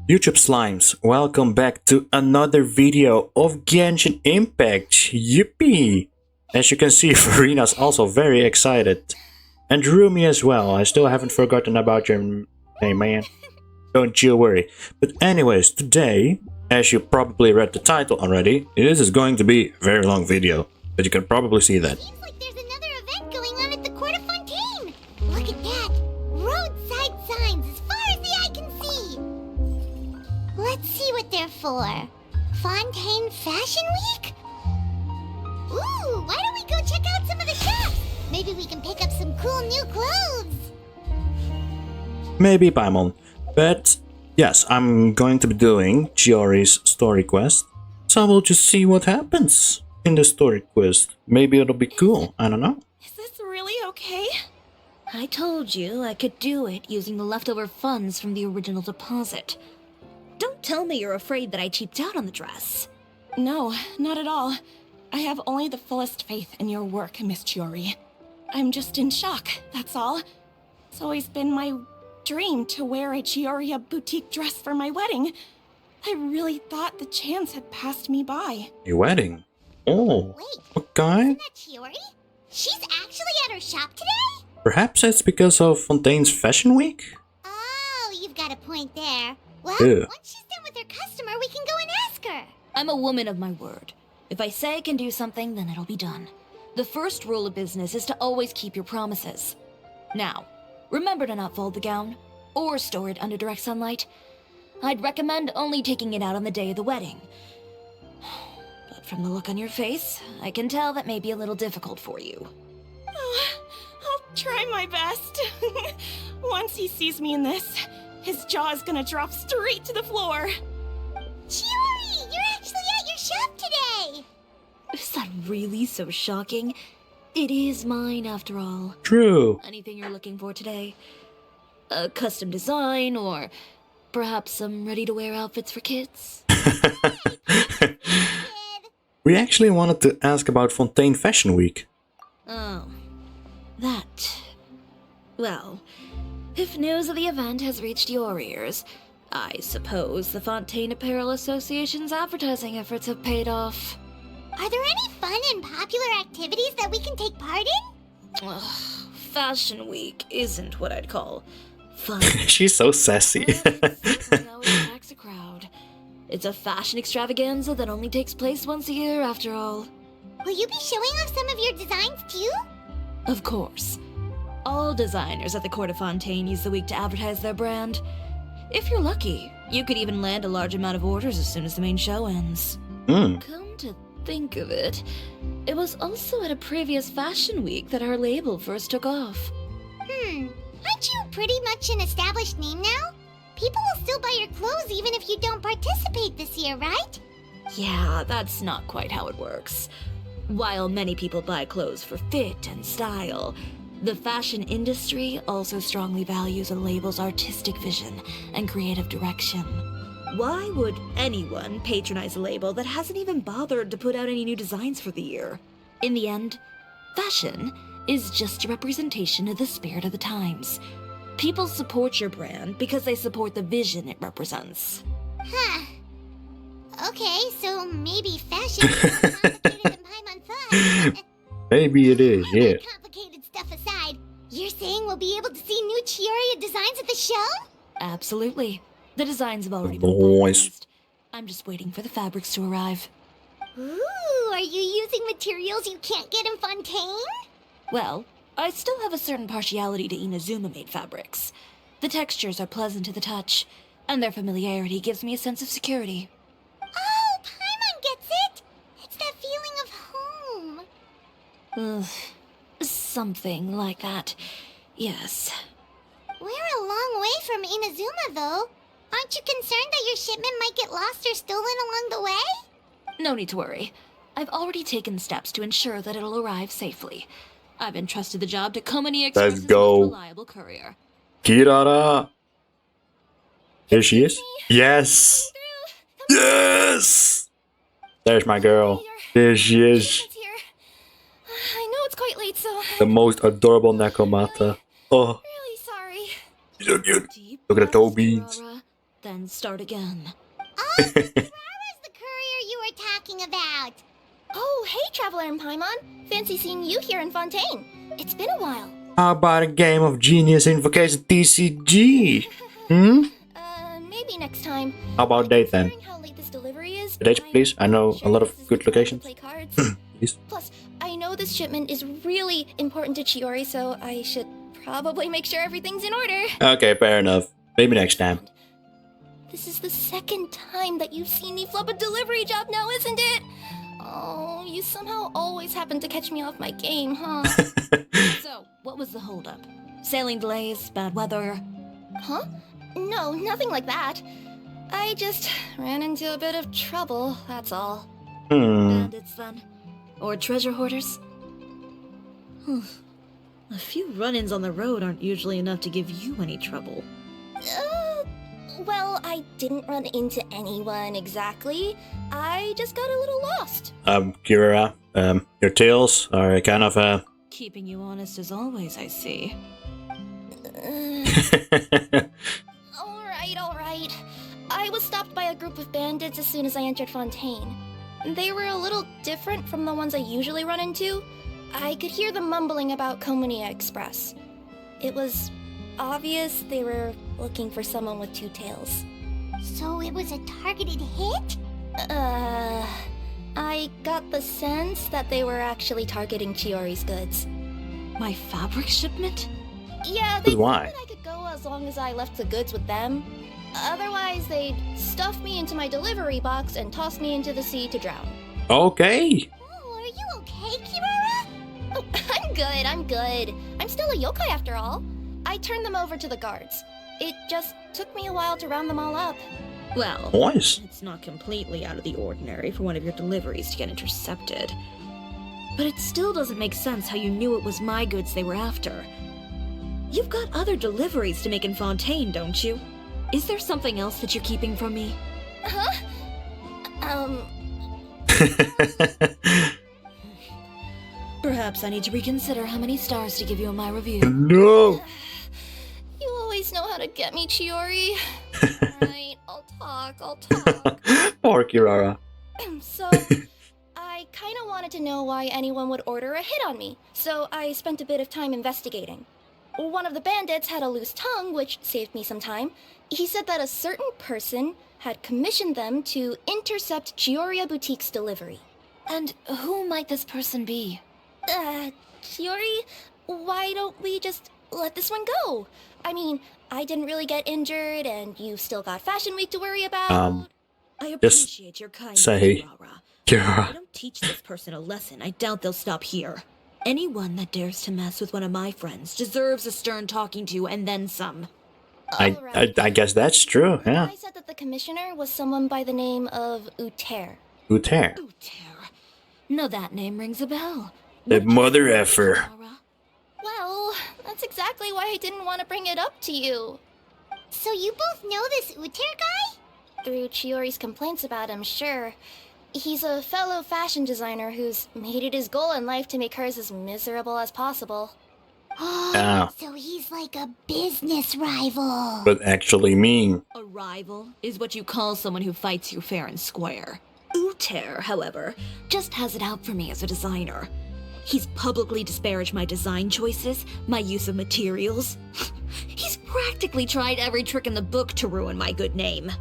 YouTube Slimes, welcome back to another video of Genshin Impact. Yippee! As you can see, Farina's also very excited. And Rumi as well. I still haven't forgotten about your name, man. Don't you worry. But anyways, today, as you probably read the title already, this is going to be a very long video. But you can probably see that. Seems like there's another event going on at the Court of Fontaine. Look at that. Roadside signs as far as the eye can see. Let's see what they're for. Fontaine Fashion Week? Ooh, why don't we go check out some of the shops? Maybe we can pick up some cool new clothes. Maybe Paimon. But yes, I'm going to be doing Chiori's story quest. So we'll just see what happens in the story quest. Maybe it'll be cool. I don't know. Is this really okay? I told you I could do it using the leftover funds from the original deposit. Don't tell me you're afraid that I cheaped out on the dress. No, not at all. I have only the fullest faith in your work, Miss Chiori. I'm just in shock, that's all. It's always been my dream to wear a Chiori boutique dress for my wedding. I really thought the chance had passed me by. Your wedding? Oh, Wait, okay. isn't that Chiori? She's actually at her shop today? Perhaps it's because of Fontaine's Fashion Week? Oh, you've got a point there. Well, Yeah. once she's done with her customer, we can go and ask her. I'm a woman of my word. If I say I can do something, then it'll be done. The first rule of business is to always keep your promises. Now, remember to not fold the gown, or store it under direct sunlight. I'd recommend only taking it out on the day of the wedding. But from the look on your face, I can tell that may be a little difficult for you. I'll try my best. Once he sees me in this, his jaw is gonna drop straight to the floor. Chiori, you're actually at your shop today. Is that really so shocking? It is mine, after all. True. Anything you're looking for today? A custom design, or perhaps some ready-to-wear outfits for kids? Kid. We actually wanted to ask about Fontaine Fashion Week. Oh, that. Well, if news of the event has reached your ears, I suppose the Fontaine Apparel Association's advertising efforts have paid off. Are there any fun and popular activities that we can take part in? Ugh, Fashion Week isn't what I'd call fun. She's so sassy. It always attracts a crowd. It's a fashion extravaganza that only takes place once a year, after all. Will you be showing off some of your designs too? Of course. All designers at the Court of Fontaine use the week to advertise their brand. If you're lucky, you could even land a large amount of orders as soon as the main show ends. Mm. Come to think of it, it was also at a previous fashion week that our label first took off. Aren't you pretty much an established name now? People will still buy your clothes even if you don't participate this year, right? Yeah, that's not quite how it works. While many people buy clothes for fit and style, the fashion industry also strongly values a label's artistic vision and creative direction. Why would anyone patronize a label that hasn't even bothered to put out any new designs for the year? In the end, fashion is just a representation of the spirit of the times. People support your brand because they support the vision it represents. Huh. Okay, so maybe fashion is more complicated than Paimon thought. Maybe it is, All yeah. that complicated stuff aside, you're saying we'll be able to see new Chiori designs at the show? Absolutely. The designs have already been Boys. finalized. I'm just waiting for the fabrics to arrive. Ooh, are you using materials you can't get in Fontaine? Well, I still have a certain partiality to Inazuma-made fabrics. The textures are pleasant to the touch, and their familiarity gives me a sense of security. Oh, Paimon gets it! It's that feeling of home. Ugh, something like that. Yes. We're a long way from Inazuma, though. Aren't you concerned that your shipment might get lost or stolen along the way? No need to worry. I've already taken steps to ensure that it'll arrive safely. I've entrusted the job to Komani Express's go. most reliable courier. Kirara! Here she is. Yes! Yes! There's my girl. There she is. It's here. I know it's quite late, so The most adorable Nakomata. Oh, really sorry. she's so cute. Deep Look at the toe breaths, beads. Kirara. then start again. Where's the courier you were talking about? Oh, hey, Traveler and Paimon. Fancy seeing you here in Fontaine. It's been a while. How about a game of Genius Invocation TCG? Hmm? Maybe next time. How about date then? Considering how late this delivery is, Date, please. I know a lot of this is good the time to locations. play cards. Please. Plus, I know this shipment is really important to Chiori, so I should probably make sure everything's in order. Okay, fair enough. Maybe next time. This is the second time that you've seen me flub a delivery job now, isn't it? Oh, you somehow always happen to catch me off my game, huh? So, what was the holdup? Sailing delays, bad weather? Huh? No, nothing like that. I just ran into a bit of trouble, that's all. Bandits, then? Or treasure hoarders? A few run-ins on the road aren't usually enough to give you any trouble. Well, I didn't run into anyone exactly. I just got a little lost. Kira, your tales are kind of, Keeping you honest as always, I see. Alright. I was stopped by a group of bandits as soon as I entered Fontaine. They were a little different from the ones I usually run into. I could hear them mumbling about Komunia Express. It was obvious they were looking for someone with two tails. So it was a targeted hit? I got the sense that they were actually targeting Chiori's goods. My fabric shipment? Yeah, they But why? said that I could go as long as I left the goods with them. Otherwise, they'd stuff me into my delivery box and toss me into the sea to drown. okay. Oh, are you okay, Kirara? Oh, I'm good. I'm still a yokai after all. I turned them over to the guards. It just took me a while to round them all up. Well, Nice. it's not completely out of the ordinary for one of your deliveries to get intercepted. But it still doesn't make sense how you knew it was my goods they were after. You've got other deliveries to make in Fontaine, don't you? Is there something else that you're keeping from me? Huh? Perhaps I need to reconsider how many stars to give you in my review. No. You always know how to get me, Chiori. Alright, I'll talk. Poor Kirara. So, I kinda wanted to know why anyone would order a hit on me, so I spent a bit of time investigating. One of the bandits had a loose tongue, which saved me some time. He said that a certain person had commissioned them to intercept Chioria Boutique's delivery. And who might this person be? Chiori, why don't we just let this one go? I mean, I didn't really get injured, and you've still got Fashion Week to worry about. I Just appreciate your kindness, say- Kirara. If I Kira. don't teach this person a lesson, I doubt they'll stop here. Anyone that dares to mess with one of my friends deserves a stern talking to and then some. I guess that's true, The yeah. guy said that the commissioner was someone by the name of Uter. Uter. Uter. No, that name rings a bell. The What did you mother say, effer. Kirara? Well, that's exactly why I didn't want to bring it up to you. So you both know this Uter guy? Through Chiori's complaints about him, sure. He's a fellow fashion designer who's made it his goal in life to make hers as miserable as possible. Ah, So he's like a business rival. but actually mean. A rival is what you call someone who fights you fair and square. Uter, however, just has it out for me as a designer. He's publicly disparaged my design choices, my use of materials. He's practically tried every trick in the book to ruin my good name.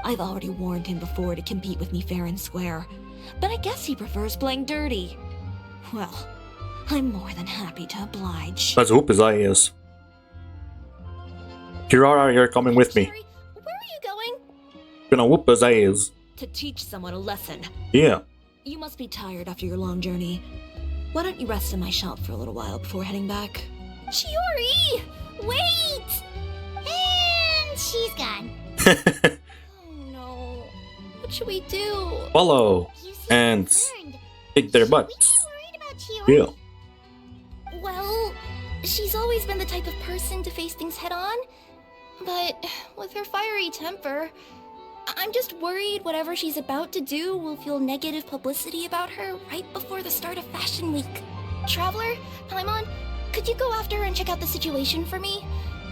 I've already warned him before to compete with me fair and square, but I guess he prefers playing dirty. Well, I'm more than happy to oblige. Let's hope his eye is. Kirara, you're coming with me. Chiori, where are you going? Gonna whoop his ass. To teach someone a lesson. Yeah. You must be tired after your long journey. Why don't you rest in my shop for a little while before heading back? Chiori! Wait! And she's gone. Oh no. What should we do? Follow. You seem And concerned. kick their Should we butts. be worried about Chiori? Yeah. Well, she's always been the type of person to face things head on. But with her fiery temper, I'm just worried whatever she's about to do will feel negative publicity about her right before the start of Fashion Week. Traveler, Paimon, could you go after her and check out the situation for me?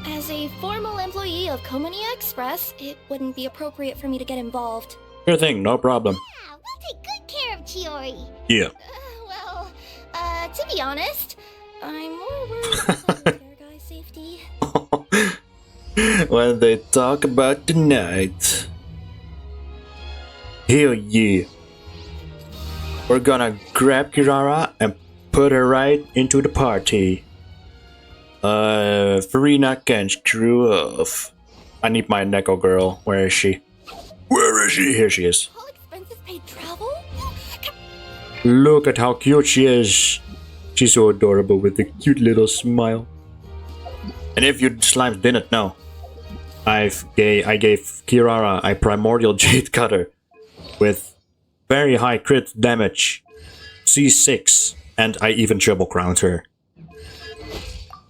As a formal employee of Komonia Express, it wouldn't be appropriate for me to get involved. Sure thing, no problem. Yeah, we'll take good care of Chiori. Yeah. To be honest, I'm more worried about the fair guy's safety. When they talk about the night. Hell yeah. We're gonna grab Kirara and put her right into the party. Farina can screw off. I need my Neko girl. Where is she? Where is she? Here she is. All expenses paid travel? Look at how cute she is. She's so adorable with a cute little smile. And if you slimes didn't know, I gave Kirara a primordial jade cutter with very high crit damage, C6, and I even triple crowned her.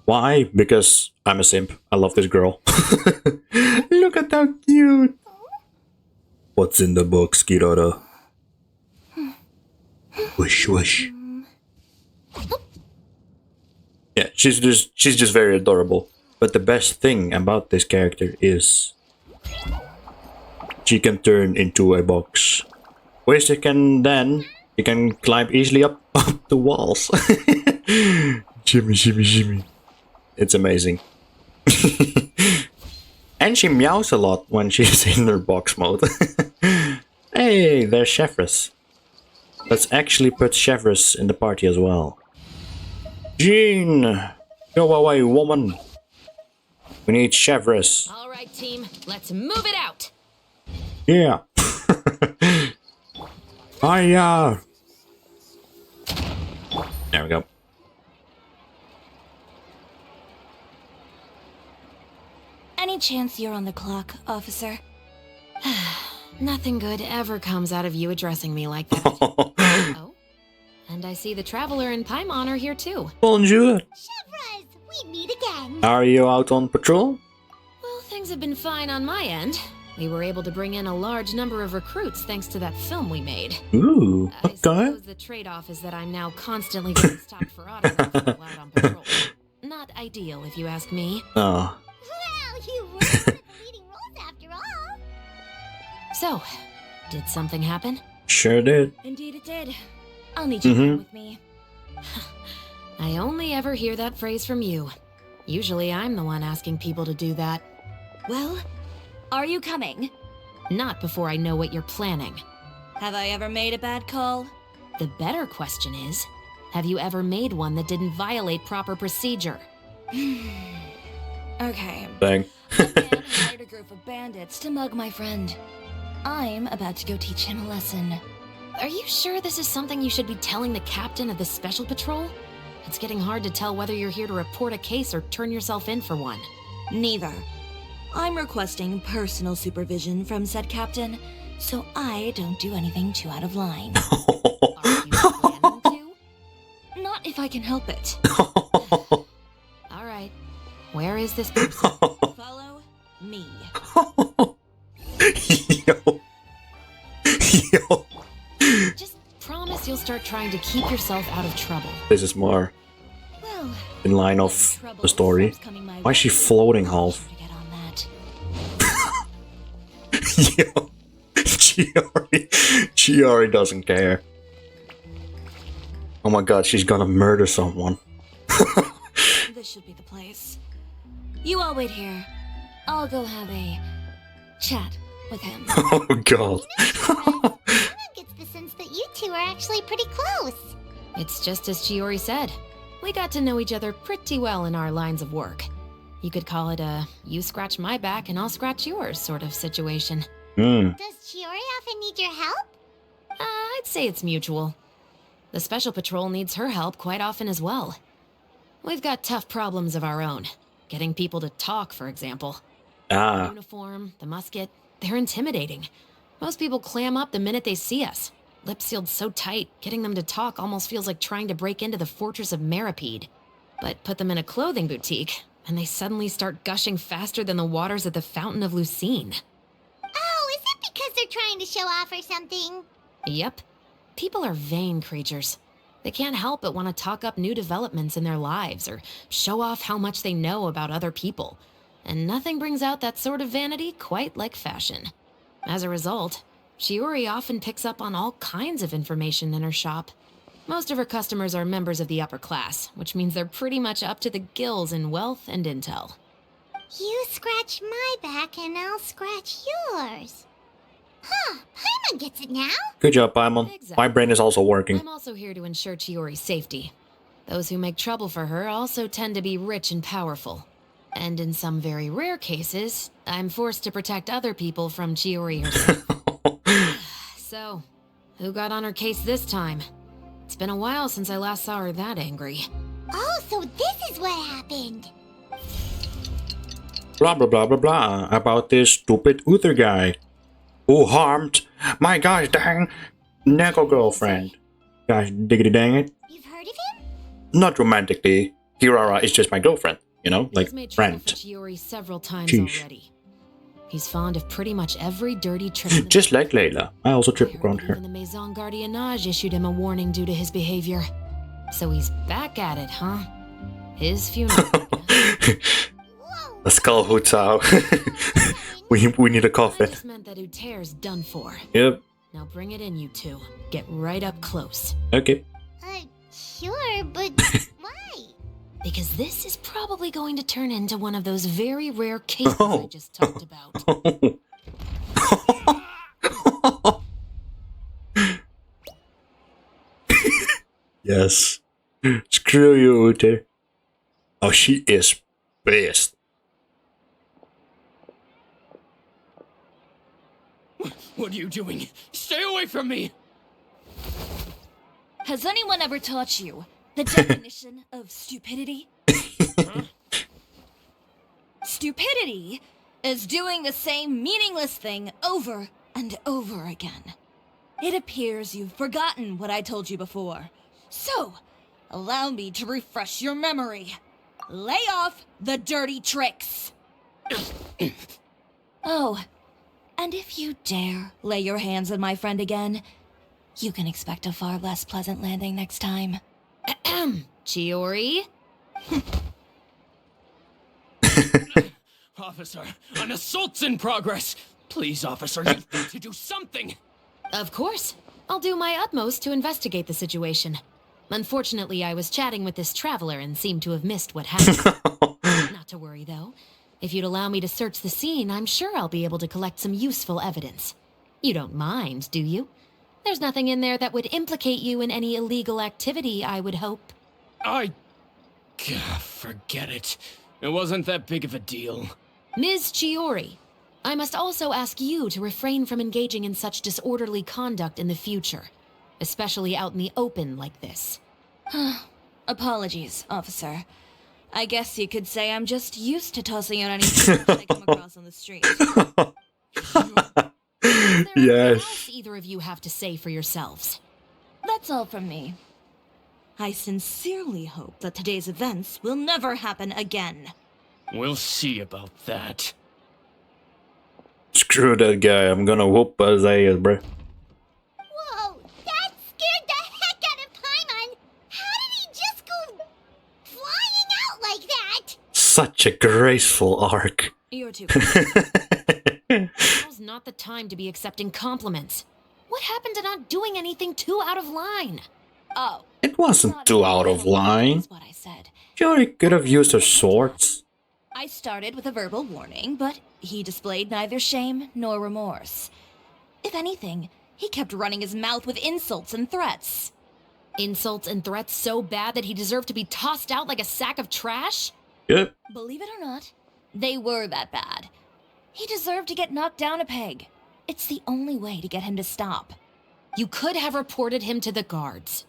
Why? Because I'm a simp. I love this girl. Look at how cute. What's in the box, Kirara? Whoosh whoosh. Yeah, she's just very adorable. But the best thing about this character is she can turn into a box, which she can climb easily up the walls. Shimmy, shimmy, shimmy. It's amazing. And she meows a lot when she's in her box mode. Hey, there's Chefress. Let's actually put Chefress in the party as well. Jean! Go away, woman! We need Chefress. All right, team, let's move it out. Yeah. Hiya! There we go. Any chance you're on the clock, officer? Nothing good ever comes out of you addressing me like that. Oh, and I see the Traveler and Paimon are here too. Bonjour. Chevraz, we meet again. Are you out on patrol? Well, things have been fine on my end. We were able to bring in a large number of recruits thanks to that film we made. Ooh, I okay. suppose the trade-off is that I'm now constantly getting stopped for autographs while out on patrol. Not ideal, if you ask me. Oh. Well, you were one of the leading roles after all. So, did something happen? Sure did. Indeed it did. I'll need you to come with me. I only ever hear that phrase from you. Usually I'm the one asking people to do that. Well, are you coming? Not before I know what you're planning. Have I ever made a bad call? The better question is, have you ever made one that didn't violate proper procedure? Okay. Bang. A man hired a group of bandits to mug my friend. I'm about to go teach him a lesson. Are you sure this is something you should be telling the captain of the special patrol? It's getting hard to tell whether you're here to report a case or turn yourself in for one. Neither. I'm requesting personal supervision from said captain, so I don't do anything too out of line. Are you planning to? Not if I can help it. All right. Where is this person? Follow me. Yo. Yo. Just promise you'll start trying to keep yourself out of trouble. This is more Well, in line of the story. Why is she floating half? to get on that. Yo. Chiori doesn't care. Oh my god, she's gonna murder someone. This should be the place. You all wait here. I'll go have a chat with him. Oh god. Chevraz, Luna gets the sense that you two are actually pretty close. It's just as Chiori said. We got to know each other pretty well in our lines of work. You could call it a you scratch my back and I'll scratch yours sort of situation. Hmm. Does Chiori often need your help? I'd say it's mutual. The Special Patrol needs her help quite often as well. We've got tough problems of our own. Getting people to talk, for example. The Ah. uniform, the musket, they're intimidating. Most people clam up the minute they see us. Lips sealed so tight, getting them to talk almost feels like trying to break into the fortress of Meripede. But put them in a clothing boutique, and they suddenly start gushing faster than the waters at the Fountain of Lucine. Oh, is it because they're trying to show off or something? Yep. People are vain creatures. They can't help but want to talk up new developments in their lives or show off how much they know about other people. and nothing brings out that sort of vanity quite like fashion. As a result, Chiori often picks up on all kinds of information in her shop. Most of her customers are members of the upper class, which means they're pretty much up to the gills in wealth and intel. You scratch my back and I'll scratch yours. Huh, Paimon gets it now. Good job, Paimon. Exactly. My brain is also working. I'm also here to ensure Chiori's safety. Those who make trouble for her also tend to be rich and powerful. And in some very rare cases, I'm forced to protect other people from Chiori herself. So, who got on her case this time? It's been a while since I last saw her that angry. Oh, so this is what happened. Blah blah blah blah blah about this stupid Uther guy who harmed my gosh dang Neko girlfriend. Gosh diggity dang it. You've heard of him? Not romantically. Kirara is just my girlfriend, you know, like He's made trouble friend. for Chiori several times Sheesh. already. He's fond of pretty much every dirty trick. in the Just like Layla. I also I triple heard ground that her. even the Maison Gardiennage issued him a warning due to his behavior. So he's back at it, huh? His funeral. I guess. Whoa. A skull hoots out. we need a I coffin. just meant that Uter's done for. Yep. Now bring it in, you two. Get right up close. Okay. Sure, but why? Because this is probably going to turn into one of those very rare cases I Oh. just talked about. Yes. Screw you, Ute. Oh, she is pissed. What are you doing? Stay away from me! Has anyone ever taught you the definition of stupidity? Stupidity is doing the same meaningless thing over and over again. It appears you've forgotten what I told you before. So, allow me to refresh your memory. Lay off the dirty tricks. Oh, and if you dare lay your hands on my friend again, you can expect a far less pleasant landing next time. Chiori? Officer, an assault's in progress! Please, officer, you need to do something! Of course. I'll do my utmost to investigate the situation. Unfortunately, I was chatting with this traveler and seemed to have missed what happened. Not to worry, though. If you'd allow me to search the scene, I'm sure I'll be able to collect some useful evidence. You don't mind, do you? There's nothing in there that would implicate you in any illegal activity, I would hope. Forget it. It wasn't that big of a deal. Ms. Chiori, I must also ask you to refrain from engaging in such disorderly conduct in the future, especially out in the open like this. Apologies, officer. I guess you could say I'm just used to tossing out any trash I come across on the street. Is there anything Yes. else either of you have to say for yourselves? That's all from me. I sincerely hope that today's events will never happen again. We'll see about that. Screw that guy. I'm gonna whoop his ass, bruh. Whoa, that scared the heck out of Paimon. How did he just go flying out like that? Such a graceful arc. You're too. Now's not the time to be accepting compliments. What happened to not doing anything too out of line? Oh. It wasn't too out of line. Is what I said. Chiori could have used her swords. I started with a verbal warning, but he displayed neither shame nor remorse. If anything, he kept running his mouth with insults and threats. Insults and threats so bad that he deserved to be tossed out like a sack of trash? Yep. Believe it or not, they were that bad. He deserved to get knocked down a peg. It's the only way to get him to stop. You could have reported him to the guards.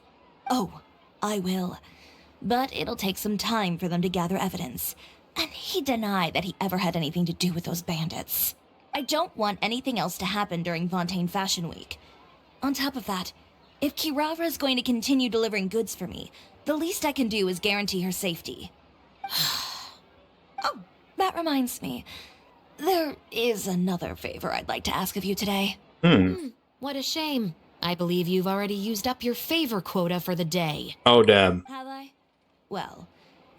Oh, I will. But it'll take some time for them to gather evidence. And he denied that he ever had anything to do with those bandits. I don't want anything else to happen during Fontaine Fashion Week. On top of that, if Kirara is going to continue delivering goods for me, the least I can do is guarantee her safety. Oh, that reminds me. There is another favor I'd like to ask of you today. What a shame. I believe you've already used up your favor quota for the day. Oh, damn. Have I? Well,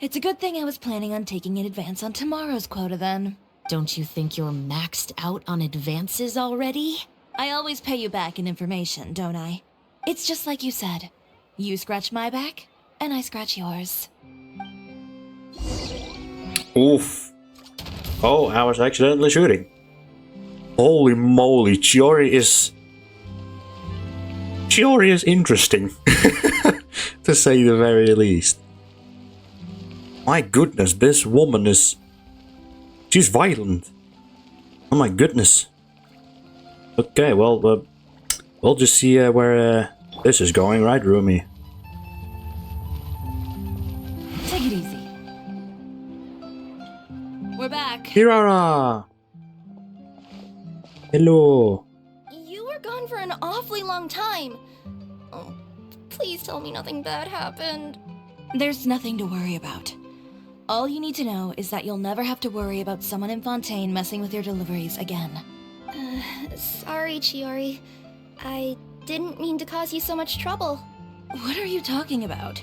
It's a good thing I was planning on taking an advance on tomorrow's quota then. Don't you think you're maxed out on advances already? I always pay you back in information, don't I? It's just like you said. You scratch my back, and I scratch yours. Oof. Oh, I was accidentally shooting. Holy moly, Chiori is interesting, to say the very least. My goodness, this woman is... she's violent. Oh my goodness. Okay, well, we'll just see where this is going, right, Rumi? Take it easy. We're back. Kirara! Hello. You were gone for an awfully long time. Oh, please tell me nothing bad happened. There's nothing to worry about. All you need to know is that you'll never have to worry about someone in Fontaine messing with your deliveries again. Sorry, Chiori. I didn't mean to cause you so much trouble. What are you talking about?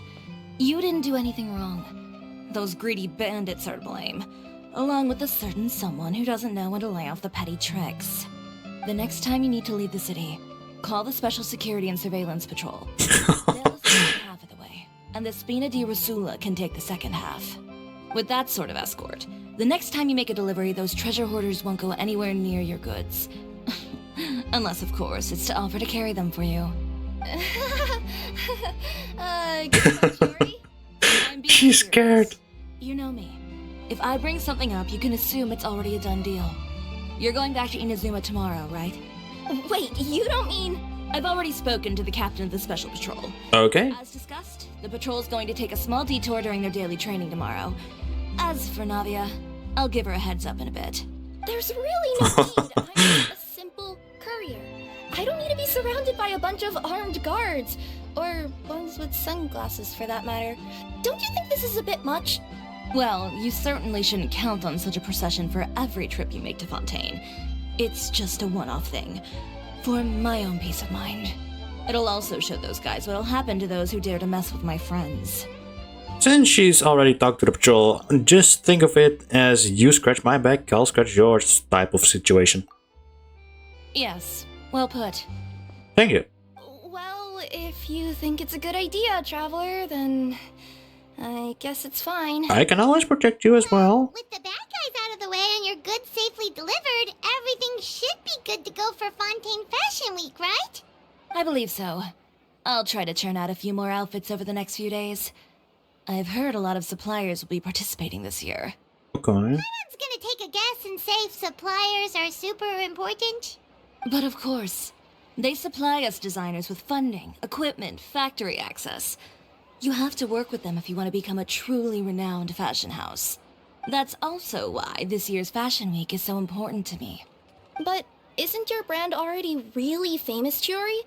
You didn't do anything wrong. Those greedy bandits are to blame, along with a certain someone who doesn't know when to lay off the petty tricks. The next time you need to leave the city, call the Special Security and Surveillance Patrol. They'll take half of the way, and the Spina di Rasula can take the second half. With that sort of escort, the next time you make a delivery, those treasure hoarders won't go anywhere near your goods. Unless, of course, it's to offer to carry them for you. Chiori? I'm being She's serious. scared. You know me. If I bring something up, you can assume it's already a done deal. You're going back to Inazuma tomorrow, right? Wait, you don't mean... I've already spoken to the captain of the Special Patrol. Okay. As discussed, the patrol's going to take a small detour during their daily training tomorrow. As for Navia, I'll give her a heads up in a bit. There's really no need. I'm just a simple courier. I don't need to be surrounded by a bunch of armed guards. Or ones with sunglasses, for that matter. Don't you think this is a bit much? Well, you certainly shouldn't count on such a procession for every trip you make to Fontaine. It's just a one-off thing. For my own peace of mind. It'll also show those guys what'll happen to those who dare to mess with my friends. Since she's already talked to the patrol, just think of it as you scratch my back, I'll scratch yours type of situation. Yes, well put. Thank you. Well, if you think it's a good idea, Traveler, then... I guess it's fine. I can always protect you as well. With the bad guys out of the way and your goods safely delivered, everything should be good to go for Fontaine Fashion Week, right? I believe so. I'll try to churn out a few more outfits over the next few days. I've heard a lot of suppliers will be participating this year. Okay. Someone's gonna take a guess and say suppliers are super important. But of course, they supply us designers with funding, equipment, factory access. You have to work with them if you want to become a truly renowned fashion house. That's also why this year's Fashion Week is so important to me. But isn't your brand already really famous, Chiori?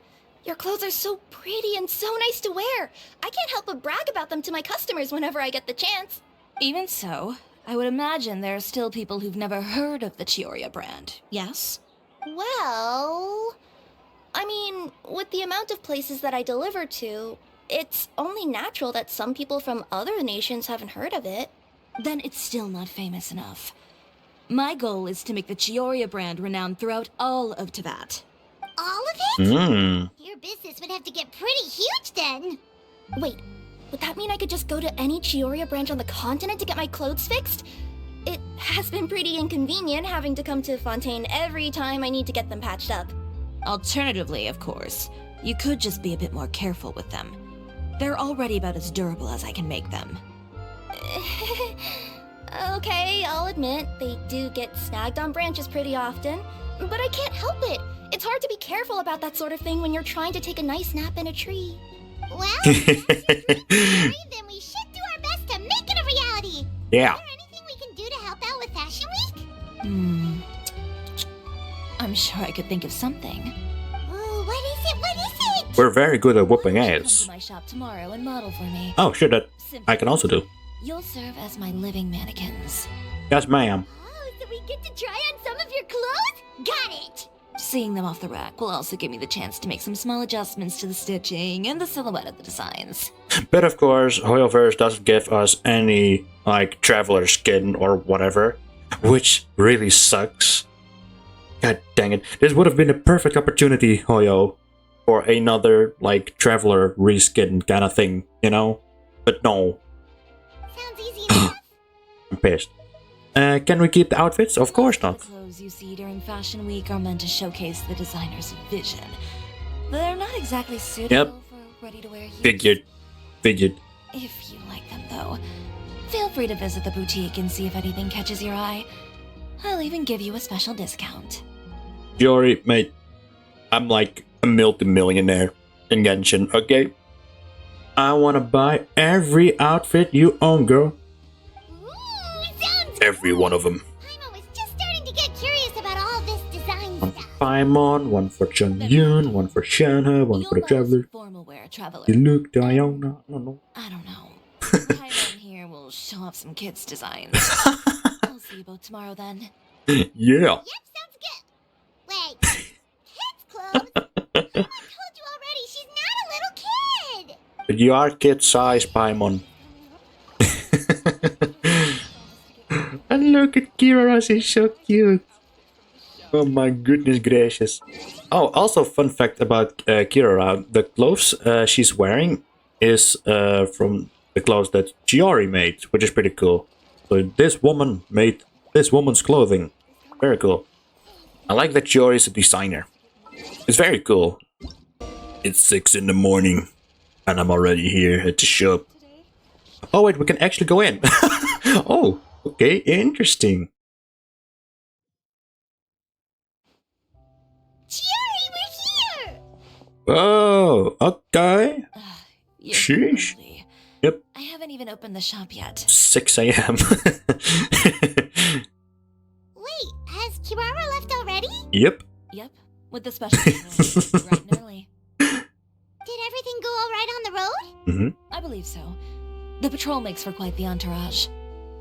Your clothes are so pretty and so nice to wear. I can't help but brag about them to my customers whenever I get the chance. Even so, I would imagine there are still people who've never heard of the Chiori brand, yes? Well... I mean, with the amount of places that I deliver to, it's only natural that some people from other nations haven't heard of it. Then it's still not famous enough. My goal is to make the Chiori brand renowned throughout all of Teyvat. All of it? Mm. Your business would have to get pretty huge then. Wait, would that mean I could just go to any Chiori branch on the continent to get my clothes fixed? It has been pretty inconvenient having to come to Fontaine every time I need to get them patched up. Alternatively, of course, you could just be a bit more careful with them. They're already about as durable as I can make them. Okay, I'll admit, they do get snagged on branches pretty often, but I can't help it. It's hard to be careful about that sort of thing when you're trying to take a nice nap in a tree. Well, if that's your dream, then we should do our best to make it a reality. Yeah. Is there anything we can do to help out with Fashion Week? I'm sure I could think of something. Oh, what is it? What is it? We're very good at whooping Come to ass. my shop tomorrow and model for me. Oh, sure, that Simply I can also do. You'll serve as my living mannequins. Oh, Yes, ma'am. so we get to try on some of your clothes? Got it! Seeing them off the rack will also give me the chance to make some small adjustments to the stitching and the silhouette of the designs. But of course, Hoyoverse doesn't give us any like traveler skin or whatever, which really sucks. God dang it! This would have been a perfect opportunity, Hoyo, for another like traveler reskin kind of thing, you know. But no, Sounds easy enough. I'm pissed. Can we keep the outfits? Of course not. The clothes you see during Fashion Week are meant to showcase the designer's vision. They're not exactly suitable for ready-to-wear use. Figured. If you like them, though, feel free to visit the boutique and see if anything catches your eye. I'll even give you a special discount. Chiori, mate, I'm like a multi-millionaire in Genshin, okay? I wanna buy every outfit you own, girl. Ooh, sounds Every one of them. Paimon was just starting to get curious about all this design One for stuff. Paimon, one for Chungyun, one for Shanha, one for the Traveler. Formal wear, traveler. You look Diona, I don't know. I don't know. Paimon here will show off some kids' designs. I'll see you both tomorrow then. Yeah. Yep, sounds good. Wait, kids' clothes? I told you already, she's not a little kid. But you are kid size, Paimon. And look at Kira, she's so cute. Oh my goodness gracious. Oh, also fun fact about Kira, the clothes she's wearing is from the clothes that Chiori made, which is pretty cool. So this woman made this woman's clothing. Very cool. I like that Chiori is a designer. It's very cool. It's 6 in the morning and I'm already here at the shop. Oh wait, we can actually go in. Oh, okay, interesting. Chiori, we're here! Oh, okay. You're Sheesh. early. Yep, I haven't even opened the shop yet. 6 a.m. Wait, has Kirara left already? Yep. Yep, with the special patrol, bright and early. Did everything go all right on the road? Mm-hmm. I believe so. The patrol makes for quite the entourage.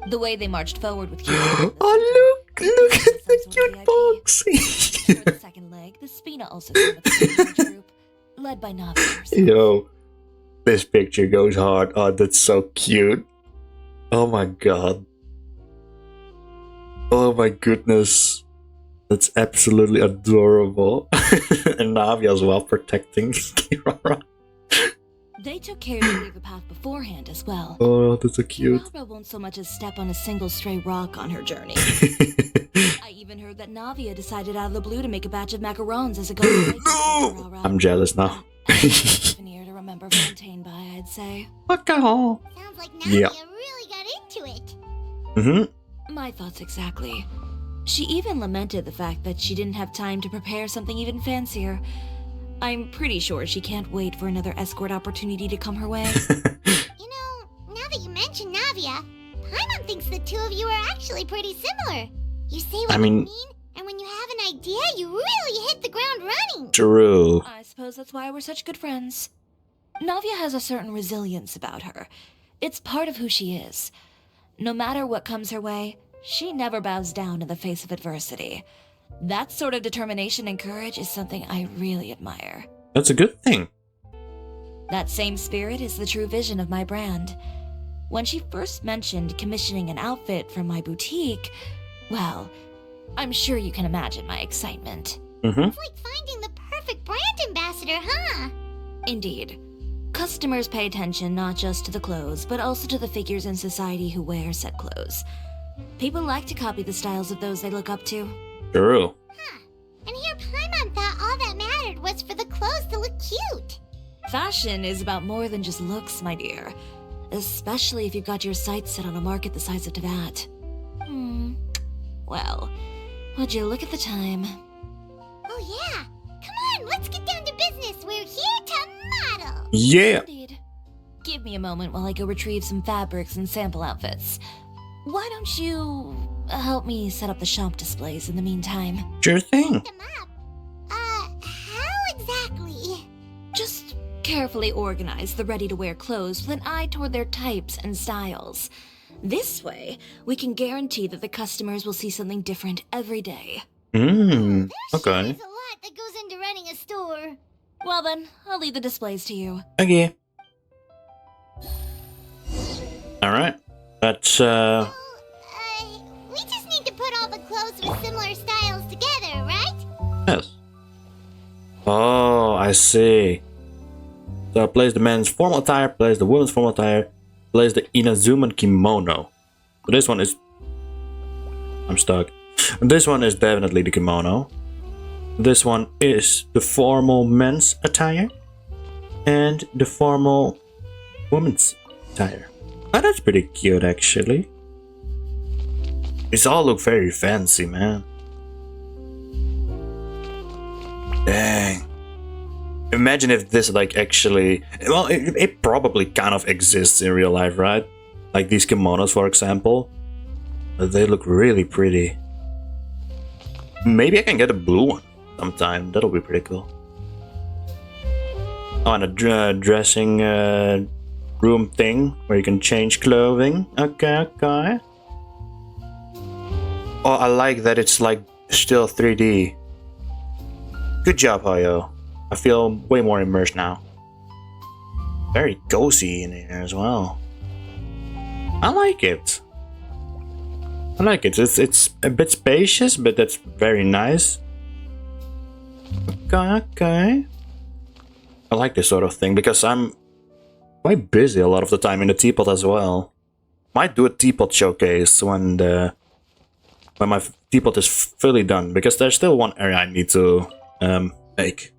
The way they marched forward with Chiori. Oh, look at the cute box. For the second leg, the Spina also came with the entourage group, led by Navi herself. Yo, this picture goes hard. Oh, that's so cute. Oh my god. Oh my goodness. That's absolutely adorable. And Navi as well protecting Kirara. They took care to leave a path beforehand as well. Oh, that's so cute. Kirara won't so much as step on a single stray rock on her journey. I even heard that Navia decided out of the blue to make a batch of macarons as a go-away for Kirara. I'm jealous now. Souvenir to remember Fontaine by, I'd say. Alcohol. Sounds like Nadia Yeah. really got into it. Mm-hmm. My thoughts exactly. She even lamented the fact that she didn't have time to prepare something even fancier. I'm pretty sure she can't wait for another escort opportunity to come her way. You know, now that you mention Navia, Paimon thinks the two of you are actually pretty similar. You say what I mean- you mean, and when you have an idea, you really hit the ground running. True. I suppose that's why we're such good friends. Navia has a certain resilience about her. It's part of who she is. No matter what comes her way, she never bows down in the face of adversity. That sort of determination and courage is something I really admire. That's a good thing. That same spirit is the true vision of my brand. When she first mentioned commissioning an outfit for my boutique, well, I'm sure you can imagine my excitement. Mm-hmm. It's like finding the perfect brand ambassador, huh? Indeed. Customers pay attention not just to the clothes, but also to the figures in society who wear said clothes. People like to copy the styles of those they look up to. True. Huh. And here Paimon thought all that mattered was for the clothes to look cute. Fashion is about more than just looks, my dear. Especially if you've got your sights set on a market the size of Teyvat. Well, would you look at the time? Oh yeah. Come on, let's get down to business. We're here to model. Yeah. Indeed. Give me a moment while I go retrieve some fabrics and sample outfits. Why don't you help me set up the shop displays in the meantime? Sure thing. Them up. How exactly? Just carefully organize the ready-to-wear clothes with an eye toward their types and styles. This way, we can guarantee that the customers will see something different every day. Mm. There sure Okay. is a lot that goes into running a store. Well then, I'll leave the displays to you. Okay. Alright. Let's We just need to put all the clothes with similar styles together, right? yes. Oh, I see. So place the men's formal attire, place the women's formal attire, place the Inazuman kimono. So this one is... I'm stuck. This one is definitely the kimono. This one is the formal men's attire. And the formal women's attire. Oh, that's pretty cute actually. These all look very fancy, man. Dang. Imagine if this like actually... Well, it probably kind of exists in real life, right? Like these kimonos, for example. They look really pretty. Maybe I can get a blue one sometime. That'll be pretty cool. Oh, and a dressing room thing where you can change clothing. Okay, okay. Oh, I like that it's like still 3D. Good job, Hoyo. I feel way more immersed now. Very cozy in here as well. I like it. I like it. It's a bit spacious, but that's very nice. Okay, okay. I like this sort of thing because I'm quite busy a lot of the time in the teapot as well. Might do a teapot showcase when my teapot is fully done, because there's still one area I need to make.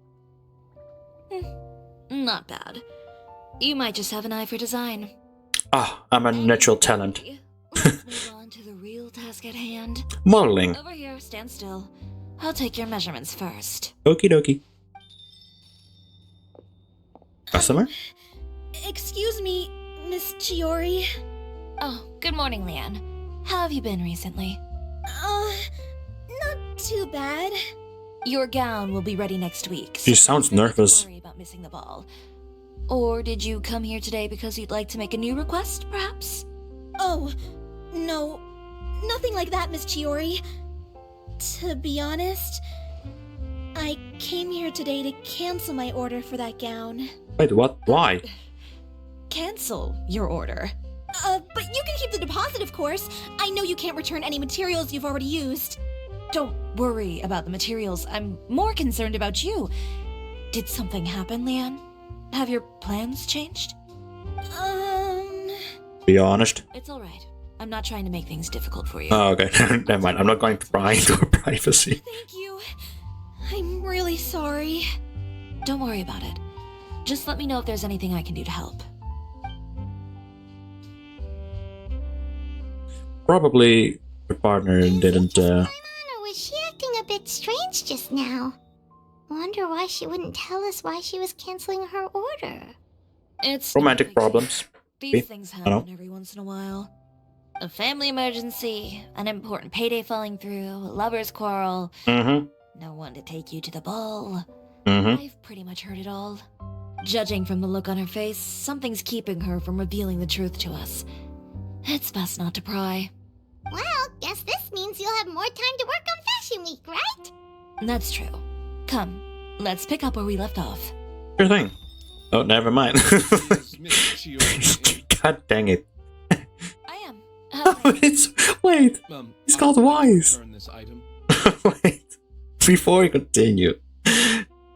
Not bad. You might just have an eye for design. Ah, I'm a natural talent. Let's move on to the real task at hand. Modeling. Over here, stand still. I'll take your measurements first. Okie dokie. Customer? Excuse me, Miss Chiori. Oh, good morning, Leanne. How have you been recently? Not too bad. Your gown will be ready next week. She sounds don't nervous. worry about missing the ball. Or did you come here today because you'd like to make a new request, perhaps? Oh, no. Nothing like that, Miss Chiori. To be honest, I came here today to cancel my order for that gown. Wait, what? Why? Cancel your order. But you can keep the deposit, of course. I know you can't return any materials you've already used. Don't worry about the materials. I'm more concerned about you. Did something happen, Leanne? Have your plans changed? Be honest. It's alright. I'm not trying to make things difficult for you. Oh, okay. Never mind. I'm not going to pry into her privacy. Thank you. I'm really sorry. Don't worry about it. Just let me know if there's anything I can do to help. Probably her partner didn't. Or was she acting a bit strange just now? Wonder why she wouldn't tell us why she was canceling her order. It's Romantic no big problems. deal. These things I know. happen every once in a while. A family emergency, an important payday falling through, a lover's quarrel, Mm-hmm. no one to take you to the ball. Mm-hmm. I've pretty much heard it all. Judging from the look on her face, something's keeping her from revealing the truth to us. It's best not to pry. Well, guess this means you'll have more time to work on Fashion Week, right? That's true. Come, let's pick up where we left off. Sure thing. Oh, never mind. Is Miss Chiori God dang it. I am. How Oh, it's... Wait. in? It's I called would like to Wise. return this item. Wait. Before we continue.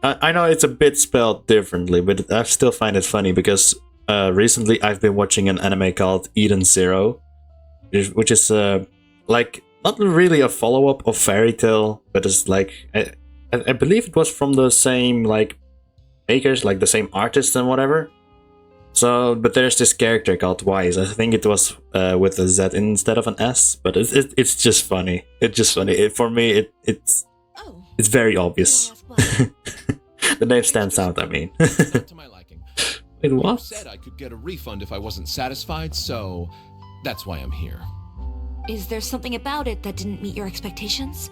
I know it's a bit spelled differently, but I still find it funny because recently I've been watching an anime called Eden Zero, which is like not really a follow-up of Fairy Tail, but it's like I believe it was from the same like makers, like the same artists and whatever. So, but there's this character called Wise. I think it was with a Z instead of an S, but it's just funny. It's just funny. For me, it's Oh, very may I obvious. ask why? The name stands out. I mean, Not to my liking. it You was. said I could get a refund if I wasn't satisfied, so that's why I'm here. Is there something about it that didn't meet your expectations?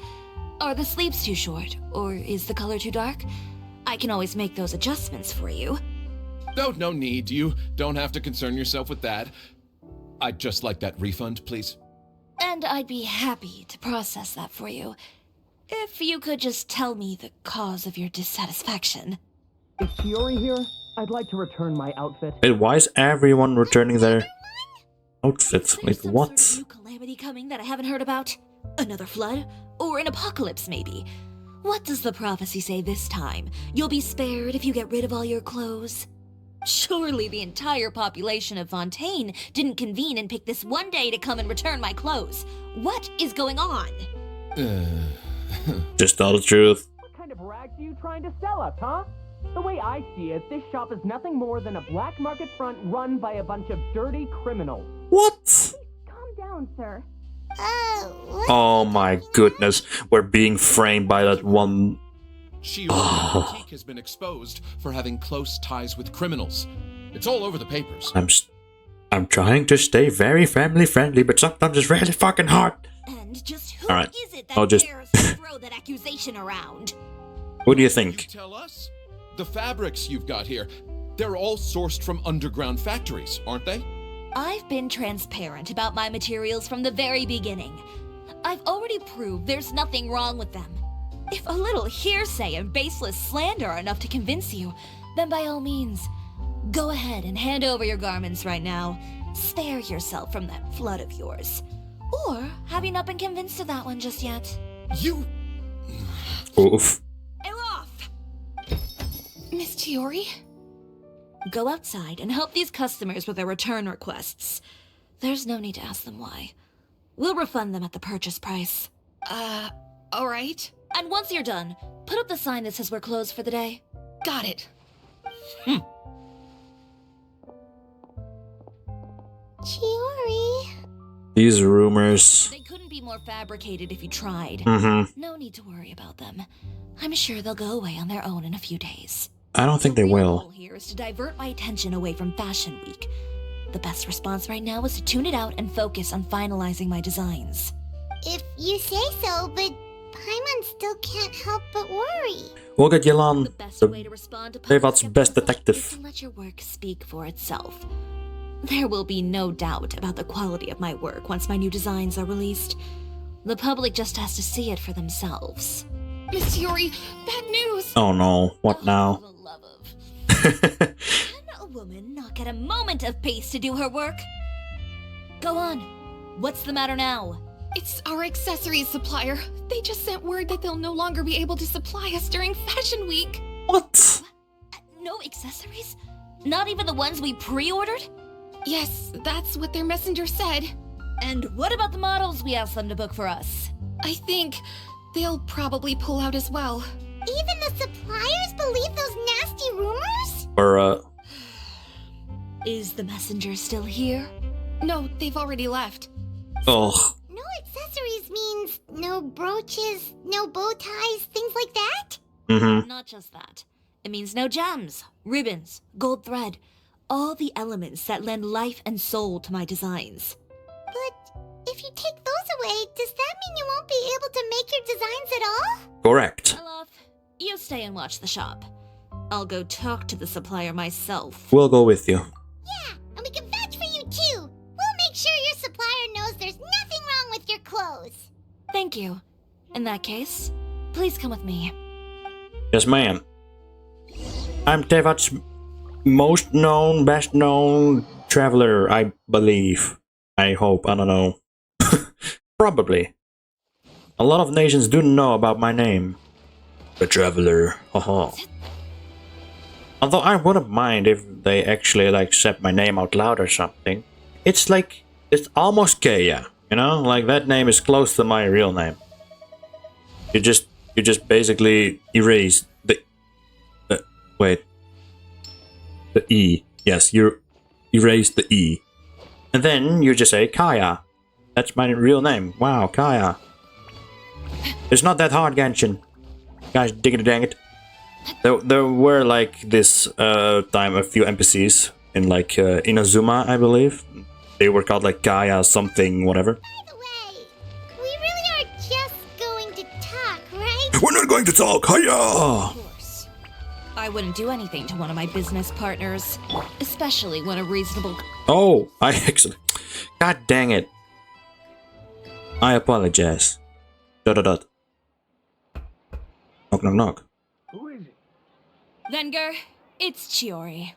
Are the sleeves too short? Or is the color too dark? I can always make those adjustments for you. No need. You don't have to concern yourself with that. I'd just like that refund, please. And I'd be happy to process that for you. If you could just tell me the cause of your dissatisfaction. Is Chiori here? I'd like to return my outfit. Wait, why is everyone returning their Outfit? Wait, Some what? sort of new calamity coming that I haven't heard about? Another flood? Or an apocalypse, maybe? What does the prophecy say this time? You'll be spared if you get rid of all your clothes? Surely the entire population of Fontaine didn't convene and pick this one day to come and return my clothes. What is going on? Just tell the truth. What kind of rags are you trying to sell us, huh? The way I see it, this shop is nothing more than a black market front run by a bunch of dirty criminals. What? Calm down, sir. What? Oh my goodness, we're being framed by that one. Chiori boutique has been exposed for having close ties with criminals. It's all over the papers. I'm trying to stay very family friendly, but sometimes it's really fucking hard. And just who Alright, is it that I'll just- dares to throw that accusation around? What do you You think? tell us? The fabrics you've got here, they're all sourced from underground factories, aren't they? I've been transparent about my materials from the very beginning. I've already proved there's nothing wrong with them. If a little hearsay and baseless slander are enough to convince you, then by all means, go ahead and hand over your garments right now. Spare yourself from that flood of yours. Or have you not been convinced of that one just yet? You... Oof. Elof! Miss Chiori? Go outside and help these customers with their return requests. There's no need to ask them why. We'll refund them at the purchase price. Alright. And once you're done, put up the sign that says we're closed for the day. Got it. Chiori. These rumors. They couldn't be more fabricated if you tried. Mm-hmm. No need to worry about them. I'm sure they'll go away on their own in a few days. I don't think they The real will. goal here is to divert my attention away from Fashion Week. The best response right now is to tune it out and focus on finalizing my designs. If you say so, but Paimon still can't help but worry. We'll get Yelan, The best the way to respond to Tevat's public best approval detective. is to let your work speak for itself. There will be no doubt about the quality of my work once my new designs are released. The public just has to see it for themselves. Miss Chiori, bad news! Oh no, what Oh, now? for the love of... Can a woman not get a moment of peace to do her work? Go on. What's the matter now? It's our accessories supplier. They just sent word that they'll no longer be able to supply us during Fashion Week. What? No accessories? Not even the ones we pre-ordered? Yes, that's what their messenger said. And what about the models we asked them to book for us? I think they'll probably pull out as well. Even the suppliers believe those nasty rumors? Or, Is the messenger still here? No, they've already left. ugh. No accessories means no brooches, no bow ties, things like that? Mm-hmm. Not just that. It means no gems, ribbons, gold thread, all the elements that lend life and soul to my designs. But if you take those away, does that mean you won't be able to make your designs at all? Correct. Elof, you stay and watch the shop. I'll go talk to the supplier myself. We'll go with you. Yeah, and we can vouch for you too. We'll make sure your supplier knows there's nothing wrong with your clothes. Thank you. In that case, please come with me. Yes, ma'am. I'm Tevat's most known, best known traveler, I believe. I hope, I don't know. Probably. A lot of nations do know about my name. The Traveler, haha. Although I wouldn't mind if they actually like said my name out loud or something. It's like, it's almost Kaya, you know? Like that name is close to my real name. You just basically erase the wait. The E. Yes, you erase the E. And then you just say Kaya. That's my real name. Wow, Kaya. It's not that hard, Genshin. Guys, diggity dang it. There were like this time a few NPCs in like Inazuma, I believe. They were called like Kaya something, whatever. By the way, we really are just going to talk, right? We're not going to talk, hiya! Of course. I wouldn't do anything to one of my business partners, especially when a reasonable... Oh, I actually... God dang it. I apologize. ... Knock, knock, knock. Who is it? Venger, it's Chiori.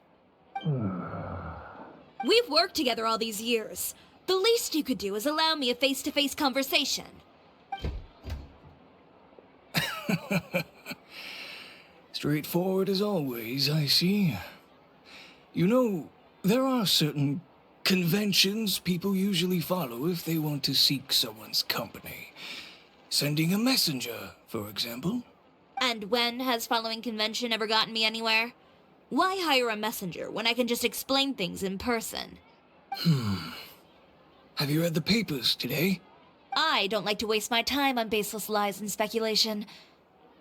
We've worked together all these years. The least you could do is allow me a face-to-face conversation. Straightforward as always, I see. You know, there are certain conventions people usually follow if they want to seek someone's company. Sending a messenger, for example. And when has following convention ever gotten me anywhere? Why hire a messenger when I can just explain things in person? Have you read the papers today? I don't like to waste my time on baseless lies and speculation.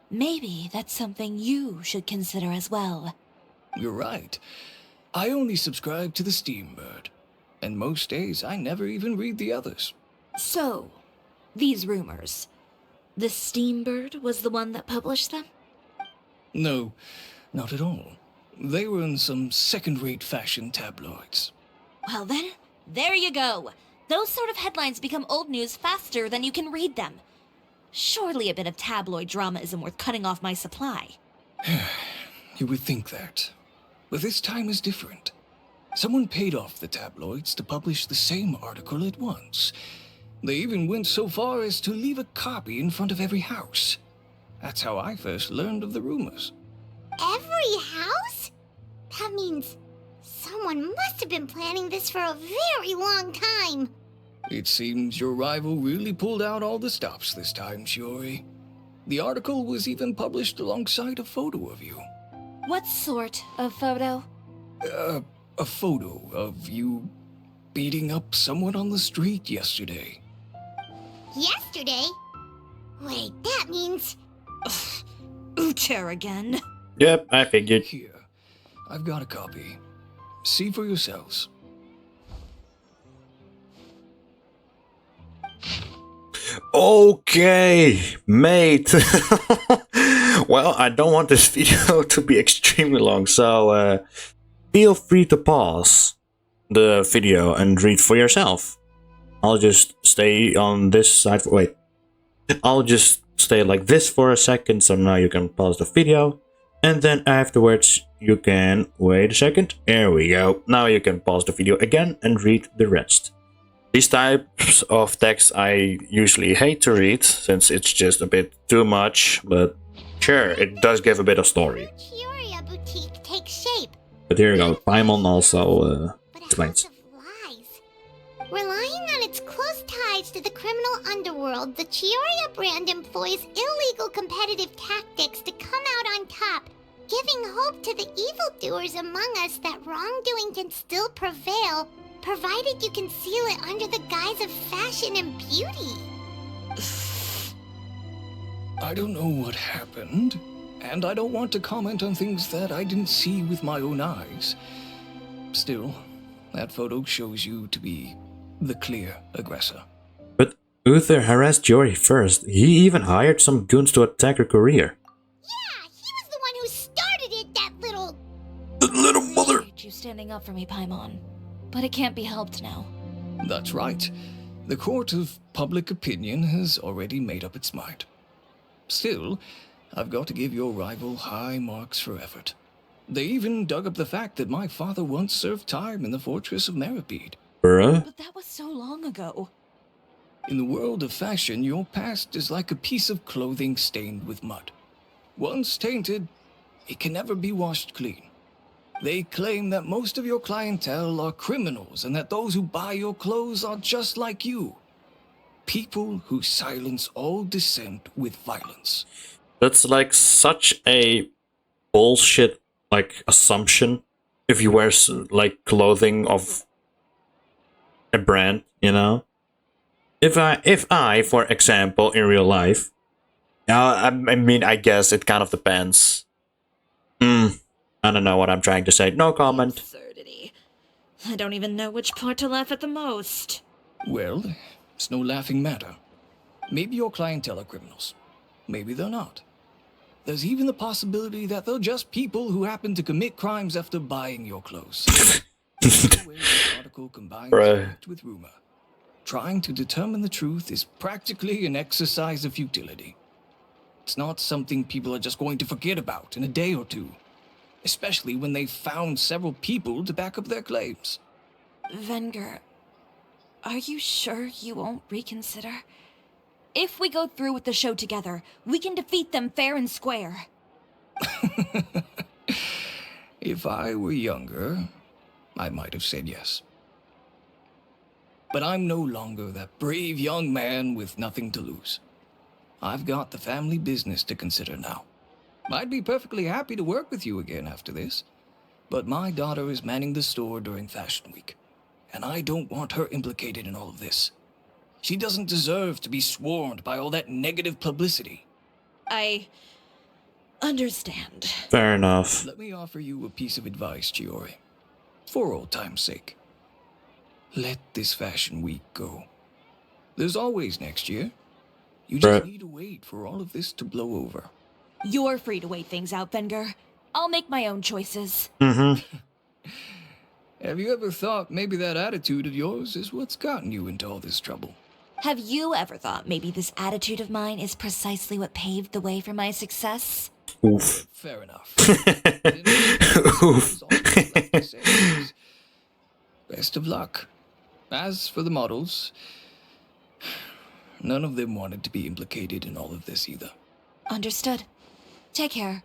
Maybe that's something you should consider as well. You're right. I only subscribe to the Steambird. And most days I never even read the others. So, these rumors. The Steambird was the one that published them? No, not at all. They were in some second-rate fashion tabloids. Well then, there you go. Those sort of headlines become old news faster than you can read them. Surely a bit of tabloid drama isn't worth cutting off my supply. You would think that. But this time is different. Someone paid off the tabloids to publish the same article at once. They even went so far as to leave a copy in front of every house. That's how I first learned of the rumors. Every house? That means someone must have been planning this for a very long time. It seems your rival really pulled out all the stops this time, Chiori. The article was even published alongside a photo of you. What sort of photo? A photo of you beating up someone on the street yesterday. Yesterday? Wait, that means... Uter again. Yep, I figured. Here, I've got a copy. See for yourselves. Okay, mate. Well, I don't want this video to be extremely long, so feel free to pause the video and read for yourself. I'll just stay on this side. Wait, I'll just stay like this for a second, so now you can pause the video. And then afterwards, you can wait a second. There we go. Now you can pause the video again and read the rest. These types of text I usually hate to read, since it's just a bit too much, but sure, it does give a bit of story. Chiori boutique takes shape. But here you go, Paimon also But a explains. house of lies. Relying on its close ties to the criminal underworld, the Chiori brand employs illegal competitive tactics to come out on top, giving hope to the evildoers among us that wrongdoing can still prevail, provided you conceal it under the guise of fashion and beauty. I don't know what happened, and I don't want to comment on things that I didn't see with my own eyes. Still, that photo shows you to be the clear aggressor. But Uther harassed Chiori first. He even hired some goons to attack her career. Yeah, he was the one who started it, that little... The little mother! Appreciate you standing up for me, Paimon. But it can't be helped now. That's right. The court of public opinion has already made up its mind. Still, I've got to give your rival high marks for effort. They even dug up the fact that my father once served time in the fortress of Meripede. Bruh? But that was so long ago. In the world of fashion, your past is like a piece of clothing stained with mud. Once tainted, it can never be washed clean. They claim that most of your clientele are criminals and that those who buy your clothes are just like you. People who silence all dissent with violence. That's like such a bullshit like assumption. If you wear like clothing of a brand, you know. If I, for example, in real life, I mean, I guess it kind of depends. I don't know what I'm trying to say. No comment. Absurdity. I don't even know which part to laugh at the most. Well, it's no laughing matter. Maybe your clientele are criminals. Maybe they're not. There's even the possibility that they're just people who happen to commit crimes after buying your clothes. The way the article combines fact with rumor. Trying to determine the truth is practically an exercise of futility. It's not something people are just going to forget about in a day or two, especially when they've found several people to back up their claims. Venger, Are you sure you won't reconsider? If we go through with the show together, we can defeat them fair and square. If I were younger, I might have said yes. But I'm no longer that brave young man with nothing to lose. I've got the family business to consider now. I'd be perfectly happy to work with you again after this, but my daughter is manning the store during Fashion Week, and I don't want her implicated in all of this. She doesn't deserve to be swarmed by all that negative publicity. I understand. Fair enough. Let me offer you a piece of advice, Chiori. For old time's sake. Let this Fashion Week go. There's always next year. You just need to wait for all of this to blow over. You're free to wait things out, Venger. I'll make my own choices. Mm-hmm. Have you ever thought maybe that attitude of yours is what's gotten you into all this trouble? Have you ever thought maybe this attitude of mine is precisely what paved the way for my success? Oof. Fair enough. Oof. Best of luck. As for the models, none of them wanted to be implicated in all of this either. Understood. Take care.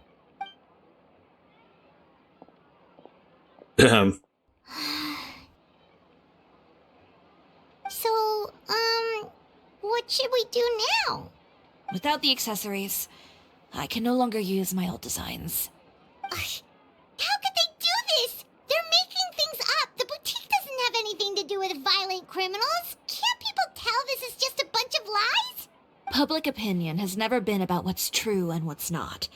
So, what should we do now? Without the accessories, I can no longer use my old designs. How could they do this? They're making things up. The boutique doesn't have anything to do with violent criminals. Can't people tell this is just a bunch of lies? Public opinion has never been about what's true and what's not.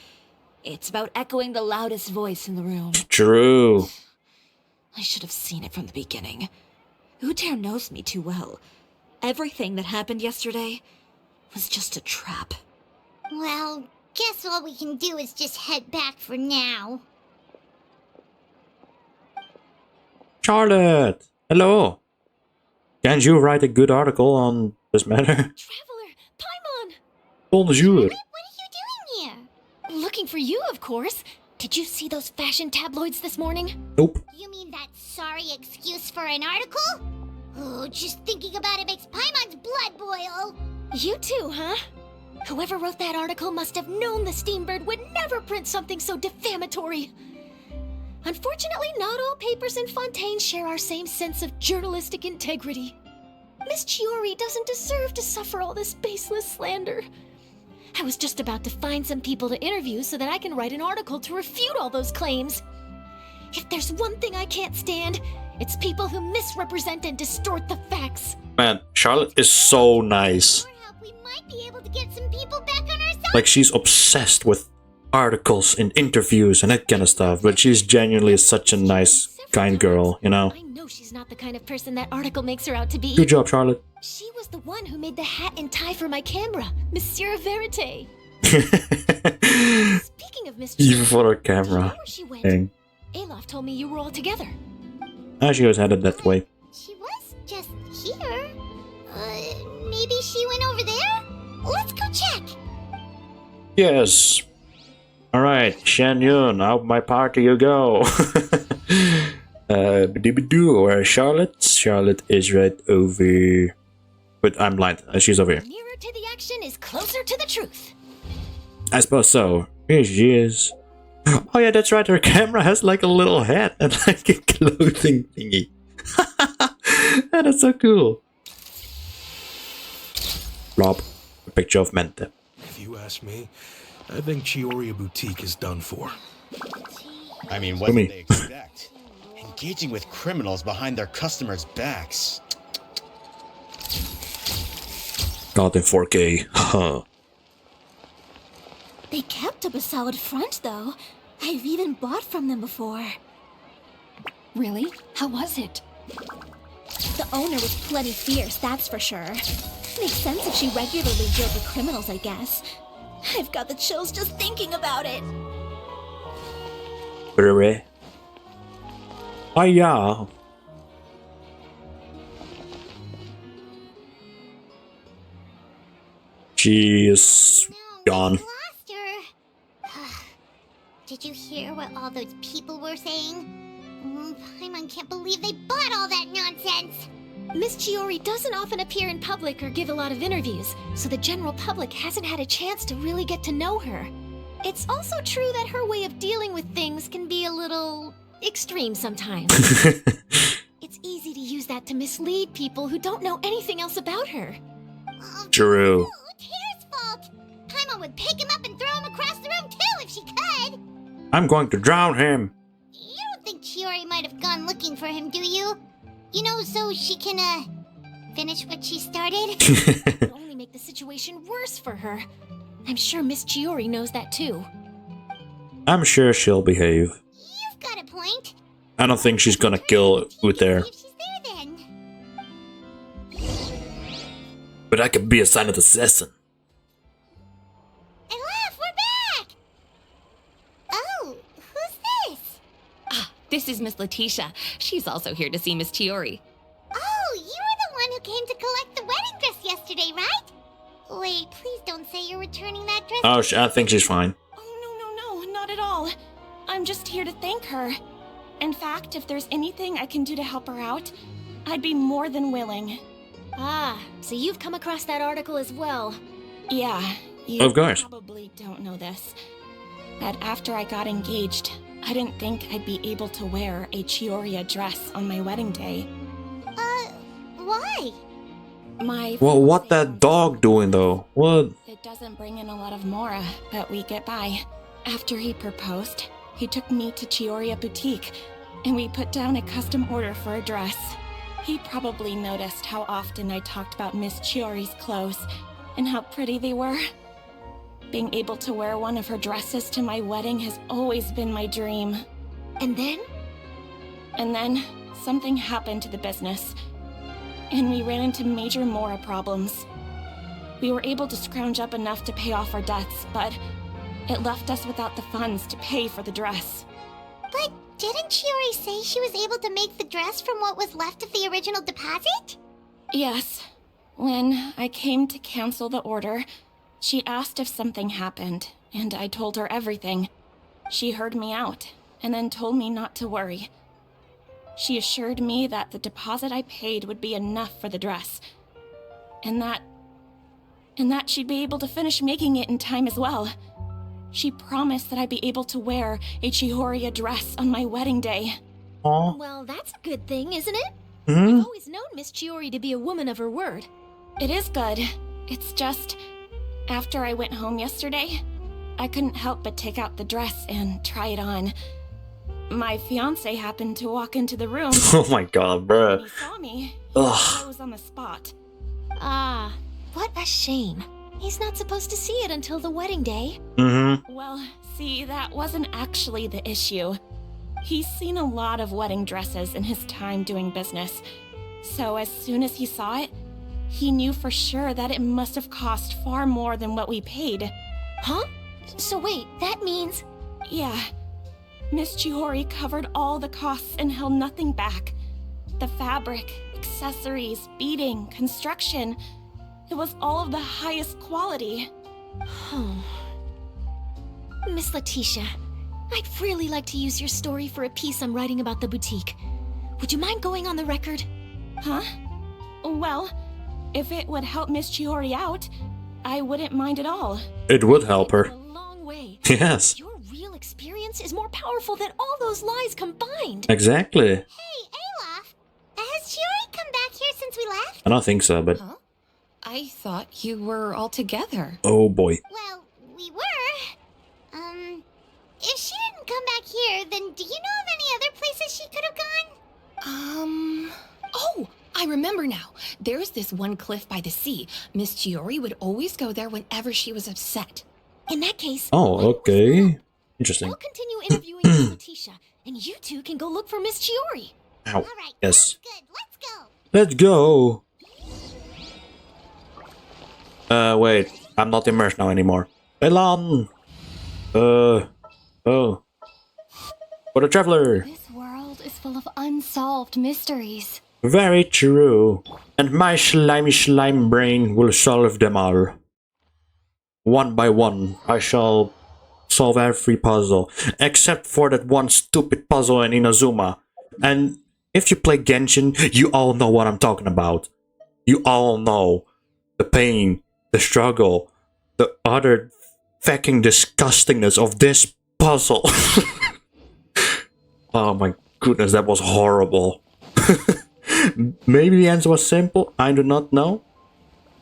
It's about echoing the loudest voice in the room. True. I should have seen it from the beginning. Uter knows me too well. Everything that happened yesterday was just a trap. Well, guess all we can do is just head back for now. Charlotte! Hello! Can't you write a good article on this matter? Traveler, Paimon! Bonjour! What are you doing here? Looking for you, of course. Did you see those fashion tabloids this morning? Nope. You mean that sorry excuse for an article? Oh, just thinking about it makes Paimon's blood boil. You too, huh? Whoever wrote that article must have known the Steambird would never print something so defamatory. Unfortunately, not all papers in Fontaine share our same sense of journalistic integrity. Miss Chiori doesn't deserve to suffer all this baseless slander. I was just about to find some people to interview so that I can write an article to refute all those claims. If there's one thing I can't stand, it's people who misrepresent and distort the facts. Man, Charlotte is so nice. With your help, we might be able to get some people back on our side. Like, she's obsessed with articles and interviews and that kind of stuff, but she's genuinely such a nice, kind girl, you know? I know she's not the kind of person that article makes her out to be. Good job, Charlotte. She was the one who made the hat and tie for my camera, Monsieur Verite. Speaking of Miss Even for her do you know camera where she went? thing. Alof told me you were all together. She was headed that way. She was just here. Maybe she went over there? Let's go check. Yes. Alright, Shan Yun, out my party you go. Where's Charlotte? Charlotte is right over... But I'm blind. She's over here. Nearer to the action is closer to the truth. I suppose so. Here she is. Oh yeah, that's right. Her camera has like a little hat and like a clothing thingy. That is so cool. Blob. A picture of Mente. If you ask me, I think Chiori Boutique is done for. I mean, what For me. did they expect? Engaging with criminals behind their customers' backs. Not in 4K. Haha. They kept up a solid front, though. I've even bought from them before. Really? How was it? The owner was plenty fierce, that's for sure. Makes sense if she regularly dealt with criminals, I guess. I've got the chills just thinking about it. Really? Oh yeah. She is No, gone. we lost her. Did you hear what all those people were saying? Paimon can't believe they bought all that nonsense. Miss Chiori doesn't often appear in public or give a lot of interviews, so the general public hasn't had a chance to really get to know her. It's also true that her way of dealing with things can be a little extreme sometimes. It's easy to use that to mislead people who don't know anything else about her. True. It's Hair's fault. Paimon would pick him up and throw him across the room too if she could. I'm going to drown him. You don't think Chiori might have gone looking for him, do you? You know, so she can, finish what she started? It would only make the situation worse for her. I'm sure Miss Chiori knows that too. I'm sure she'll behave. You've got a point. I don't think she's gonna kill Uther. If she's there then. But I could be a silent assassin. And laugh, we're back! Oh, who's this? Ah, this is Miss Letitia. She's also here to see Miss Chiori. Oh, you were the one who came to collect the wedding dress yesterday, right? Wait, please don't say you're returning that dress. Oh, I think she's fine. Oh, no, not at all. I'm just here to thank her. In fact, if there's anything I can do to help her out, I'd be more than willing. Ah, so you've come across that article as well. Yeah, you Of course. probably don't know this, but after I got engaged, I didn't think I'd be able to wear a Chiori dress on my wedding day. Why? My Well, what fiancé that owns dog a doing though? What? It doesn't bring in a lot of mora, but we get by. After he proposed, he took me to Chiori boutique, and we put down a custom order for a dress. He probably noticed how often I talked about Miss Chiori's clothes and how pretty they were. Being able to wear one of her dresses to my wedding has always been my dream. And then? And then, something happened to the business, and we ran into major mora problems. We were able to scrounge up enough to pay off our debts, but it left us without the funds to pay for the dress. But didn't Chiori say she was able to make the dress from what was left of the original deposit? Yes. When I came to cancel the order, she asked if something happened, and I told her everything. She heard me out, and then told me not to worry. She assured me that the deposit I paid would be enough for the dress, and that she'd be able to finish making it in time as well. She promised that I'd be able to wear a Chiori dress on my wedding day. Aw. Well, that's a good thing, isn't it? Hmm? I've always known Miss Chiori to be a woman of her word. It is good. It's just, after I went home yesterday, I couldn't help but take out the dress and try it on. My fiancé happened to walk into the room. Oh my god, When bruh. he saw me, he Ugh. froze on the spot. Ah, what a shame. He's not supposed to see it until the wedding day. Mm-hmm. Well, see, that wasn't actually the issue. He's seen a lot of wedding dresses in his time doing business. So as soon as he saw it, he knew for sure that it must have cost far more than what we paid. Huh? So wait, that means... Yeah. Miss Chiori covered all the costs and held nothing back. The fabric, accessories, beading, construction. It was all of the highest quality. Miss Letitia, I'd really like to use your story for a piece I'm writing about the boutique. Would you mind going on the record? Huh? Well, if it would help Miss Chiori out, I wouldn't mind at all. It would help her. A long way. Yes. Your real experience is more powerful than all those lies combined. Exactly. Hey, Olaf, has Chiori come back here since we left? I don't think so, but Huh? I thought you were all together. oh boy. Well, we were. If she didn't come back here, then do you know of any other places she could have gone? Oh, I remember now. There's this one cliff by the sea. Miss Chiori would always go there whenever she was upset. In that case, Oh, okay. Interesting. I'll continue interviewing Miss Letitia, and you two can go look for Miss Chiori. Ow. All right, Yes. sounds good. Let's go. Let's go. Wait. I'm not immersed now anymore. Elan. Oh. For the traveler. This world is full of unsolved mysteries. Very true. And my slimy slime brain will solve them all. One by one, I shall solve every puzzle. Except for that one stupid puzzle in Inazuma. And If you play Genshin, you all know what I'm talking about. You all know the pain, the struggle, the utter fucking disgustingness of this puzzle. Oh my goodness, that was horrible. Maybe the answer was simple, I do not know.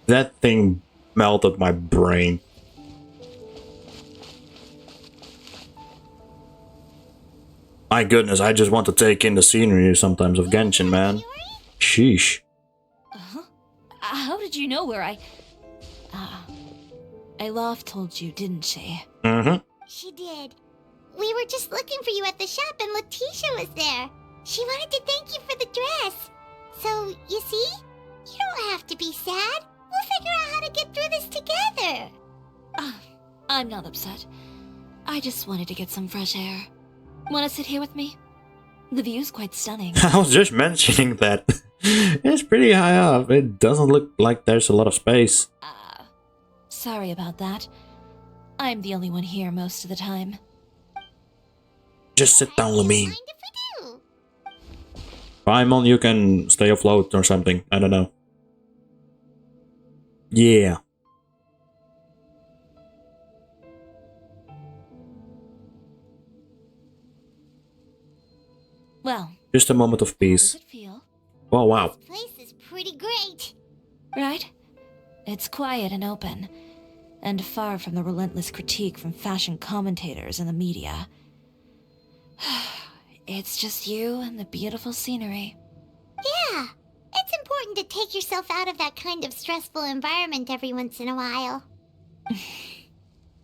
That thing melted my brain. My goodness, I just want to take in the scenery sometimes of Genshin, man. Sheesh. How did you know where I... Alof told you, didn't she? Mm-hmm. She did. We were just looking for you at the shop and Letitia was there. She wanted to thank you for the dress. So, you see? You don't have to be sad. We'll figure out how to get through this together. I'm not upset. I just wanted to get some fresh air. Want to sit here with me? The view's quite stunning. I was just mentioning that. It's pretty high up. It doesn't look like there's a lot of space. Sorry about that. I'm the only one here most of the time. Just sit down, Lumine. Mind if we do? Paimon, you can stay afloat or something. I don't know. Yeah. Well, Just a moment of how does peace. it feel? Oh, wow. This place is pretty great. Right? It's quiet and open, and far from the relentless critique from fashion commentators and the media. It's just you and the beautiful scenery. Yeah. It's important to take yourself out of that kind of stressful environment every once in a while.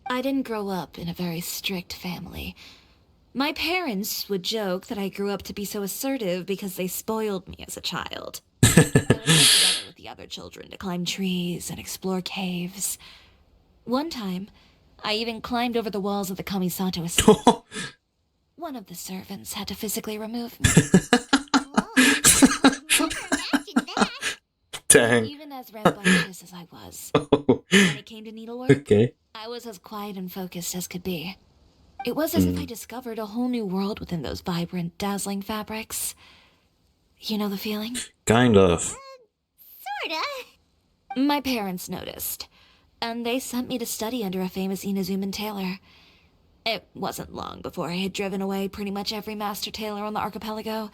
I didn't grow up in a very strict family. My parents would joke that I grew up to be so assertive because they spoiled me as a child. I would get together with the other children to climb trees and explore caves. One time, I even climbed over the walls of the Kamisato estate. One of the servants had to physically remove me. Imagine that. Dang. Even as rambunctious as I was, when it came to needlework, Okay. I was as quiet and focused as could be. It was as if I discovered a whole new world within those vibrant, dazzling fabrics. You know the feeling? Kind of. Sorta. My parents noticed, and they sent me to study under a famous Inazuman tailor. It wasn't long before I had driven away pretty much every master tailor on the archipelago.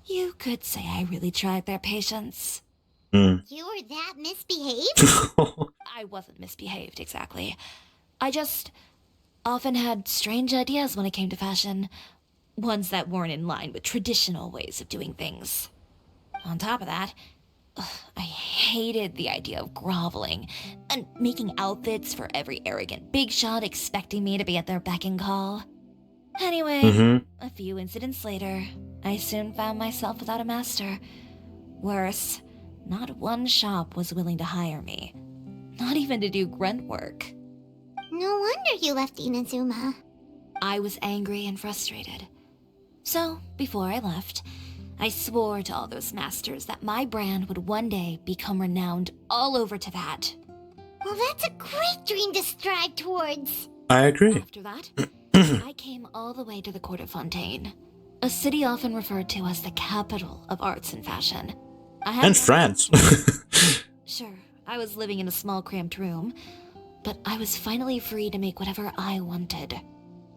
You could say I really tried their patience. You were that misbehaved? I wasn't misbehaved, exactly. I just often had strange ideas when it came to fashion. Ones that weren't in line with traditional ways of doing things. On top of that, I hated the idea of groveling and making outfits for every arrogant big shot expecting me to be at their beck and call. Anyway, a few incidents later, I soon found myself without a master. Worse, not one shop was willing to hire me. Not even to do grunt work. No wonder you left Inazuma. I was angry and frustrated. So, before I left, I swore to all those masters that my brand would one day become renowned all over Teyvat. Well, that's a great dream to strive towards. I agree. After that, I came all the way to the court of Fontaine, a city often referred to as the capital of arts and fashion. I had And France. Sure, I was living in a small cramped room, but I was finally free to make whatever I wanted.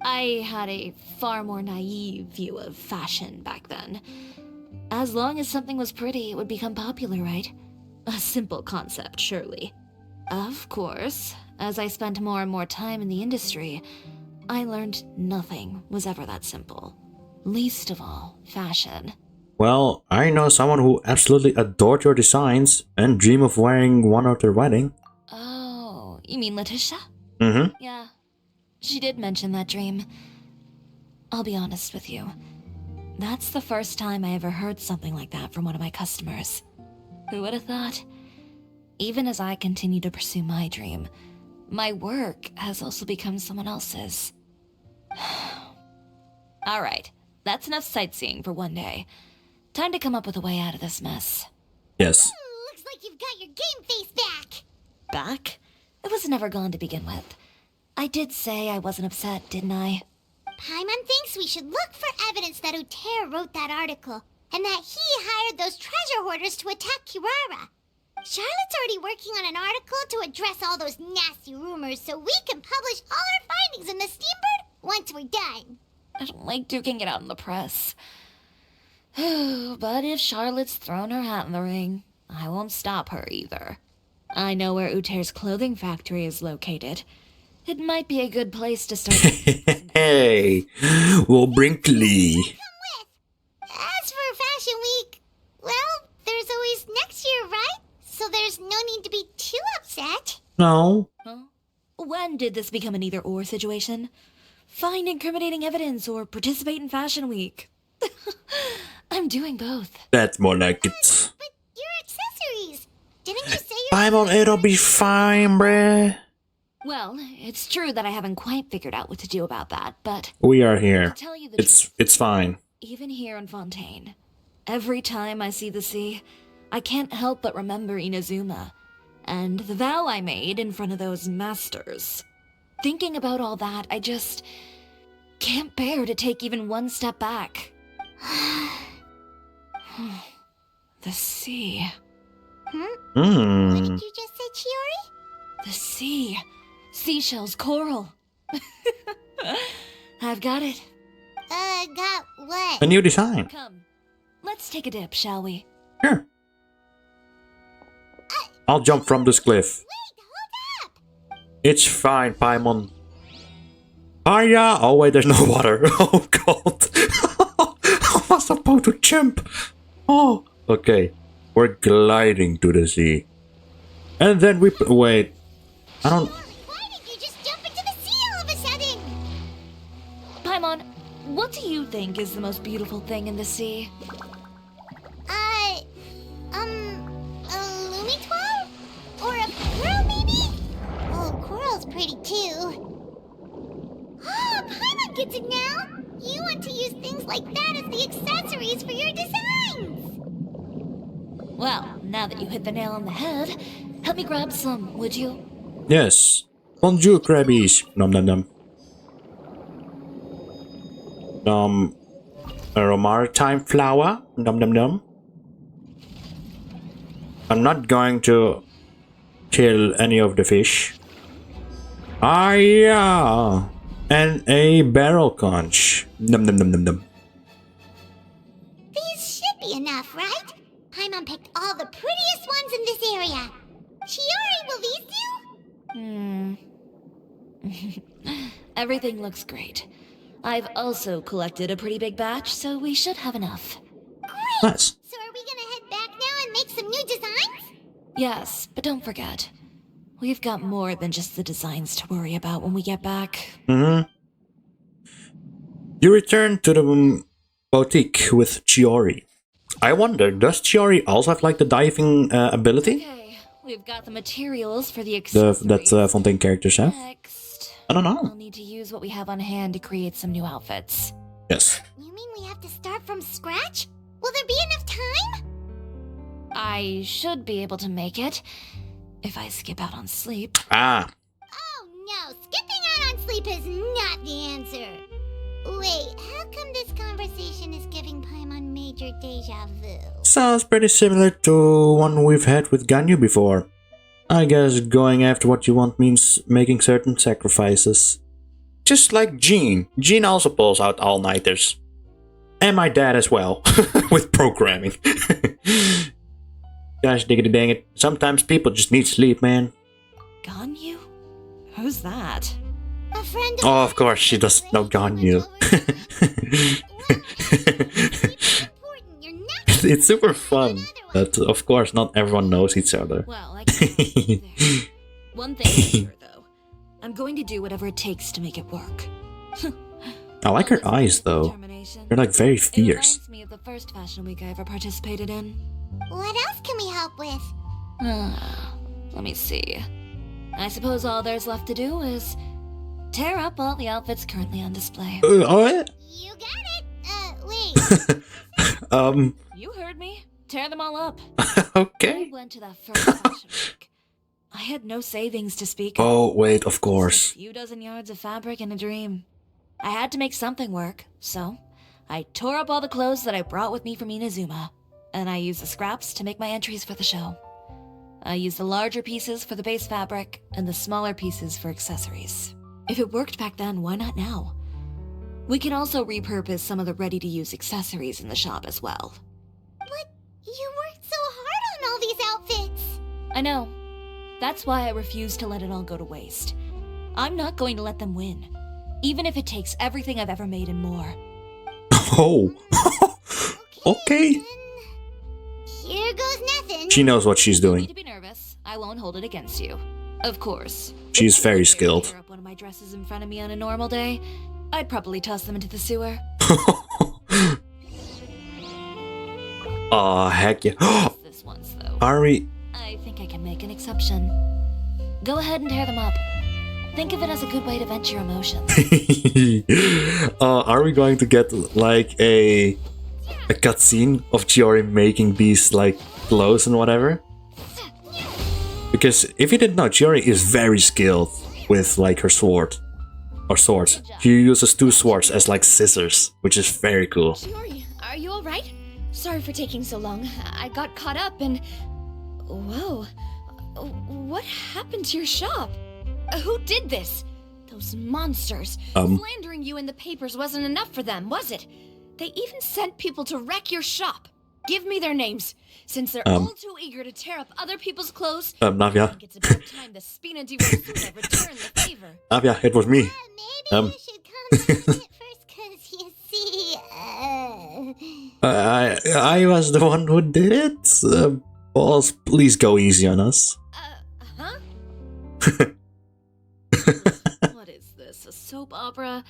I had a far more naive view of fashion back then. As long as something was pretty, it would become popular, right? A simple concept, surely. Of course, as I spent more and more time in the industry, I learned nothing was ever that simple. Least of all, fashion. Well, I know someone who absolutely adored your designs and dream of wearing one at their wedding. Oh, you mean Letitia? Mm-hmm. Yeah, she did mention that dream. I'll be honest with you. That's the first time I ever heard something like that from one of my customers. Who would have thought? Even as I continue to pursue my dream, my work has also become someone else's. Alright, that's enough sightseeing for one day. Time to come up with a way out of this mess. Yes. Looks like you've got your game face back. Back? It was never gone to begin with. I did say I wasn't upset, didn't I? Paimon thinks we should look for evidence that Uter wrote that article. and that he hired those treasure hoarders to attack Kirara. Charlotte's already working on an article to address all those nasty rumors so we can publish all our findings in the Steambird once we're done. I don't like duking it out in the press. But if Charlotte's thrown her hat in the ring, I won't stop her either. I know where Uter's clothing factory is located. It might be a good place to start. Hey, we'll bring Klee. As for Fashion Week, well, there's always next year, right? So there's no need to be too upset. No. Huh? When did this become an either-or situation? Find incriminating evidence or participate in Fashion Week. I'm doing both. That's more like it. But your accessories. Didn't you say you Paimon, it'll be fine, bruh. Well, it's true that I haven't quite figured out what to do about that, but We are here. to tell you the truth, It's fine. even here in Fontaine, every time I see the sea, I can't help but remember Inazuma and the vow I made in front of those masters. Thinking about all that, I just can't bear to take even one step back. The sea. What Hmm. did you just say, Chiori? The sea. Seashells, coral. I've got it. Got what? A new design. Come, let's take a dip, shall we? Sure. I'll jump from this cliff. Wait, hold up! It's fine, Paimon. Hiya! Oh wait, there's no water. Oh god. I was about to jump. Oh. Okay. We're gliding to the sea. And then we... Wait. I don't... Why did you just jump into the sea all of a sudden? Paimon, what do you think is the most beautiful thing in the sea? A Lumitoir? Or a coral, maybe? Oh, coral's pretty too. Oh, Paimon gets it now! You want to use things like that as the accessories for your designs! Well, now that you hit the nail on the head, help me grab some, would you? Yes. Bonjour, crabbies. Nom nom nom. A maritime flower. Nom nom nom. I'm not going to kill any of the fish. Ah, yeah. And a barrel conch. Nom nom nom nom nom. These should be enough, right? Paimon picked all the prettiest ones in this area. Chiori, will these do? Everything looks great. I've also collected a pretty big batch, so we should have enough. Nice. So are we gonna head back now and make some new designs? Yes, but don't forget, we've got more than just the designs to worry about when we get back. Mm-hmm. You return to the boutique with Chiori. I wonder, does Chiori also have like the diving ability? Okay, we've got the materials for the accessories. That Fontaine characters have? Next, I don't know. we'll need to use what we have on hand to create some new outfits. Yes. You mean we have to start from scratch? Will there be enough time? I should be able to make it, if I skip out on sleep. Ah. Oh no, skipping out on sleep is not the answer. Wait, how come this conversation is giving Paimon major deja vu? Sounds pretty similar to one we've had with Ganyu before. I guess going after what you want means making certain sacrifices. Just like Jean. Jean also pulls out all-nighters. And my dad as well, with programming. Gosh diggity dang it. Sometimes people just need sleep, man. Ganyu? Who's that? A friend of Oh, of course, she doesn't know Ganyu. It's super fun. But of course, not everyone knows each other. Well, I can't help you there. One thing is sure, though. I'm going to do whatever it takes to make it work. I like her eyes, though. Determination. They're like very It fierce. reminds me of the first fashion week I ever participated in. What else can we help with? Let me see. I suppose all there's left to do is tear up all the outfits currently on display. Oh, You got it. Wait. You heard me. Tear them all up. okay. I went to that first fashion week. I had no savings to speak of. Oh, wait, of Just course. a few dozen yards of fabric and a dream. I had to make something work, so I tore up all the clothes that I brought with me from Inazuma, and I used the scraps to make my entries for the show. I used the larger pieces for the base fabric, and the smaller pieces for accessories. If it worked back then, why not now? We can also repurpose some of the ready-to-use accessories in the shop as well. But you worked so hard on all these outfits! I know. That's why I refuse to let it all go to waste. I'm not going to let them win, even if it takes everything I've ever made and more. Oh. Okay. Then here goes nothing. She knows what she's You doing. need to be nervous. I won't hold it against you. Of course. She's If very you skilled. tear up one of my dresses in front of me on a normal day, I'd probably toss them into the sewer. Aw, heck yeah. This once, though. Are we... I think I can make an exception. Go ahead and tear them up. Think of it as a good way to vent your emotions. Are we going to get like a cutscene of Chiori making these like clothes and whatever? Because if you didn't know, Chiori is very skilled with like her sword or swords. She uses 2 swords as like scissors, which is very cool. Chiori, are you alright? Sorry for taking so long. I got caught up and... Whoa. What happened to your shop? Who did this? Those monsters. Slandering you in the papers wasn't enough for them, was it? They even sent people to wreck your shop. Give me their names. Since they're all too eager to tear up other people's clothes, Navia. I think it's about time the Spina di Rosula return the favor. Navia, it was me. Maybe you should come on it first, cause you see, I was the one who did it. Boss, please go easy on us. Huh? What is this, a soap opera?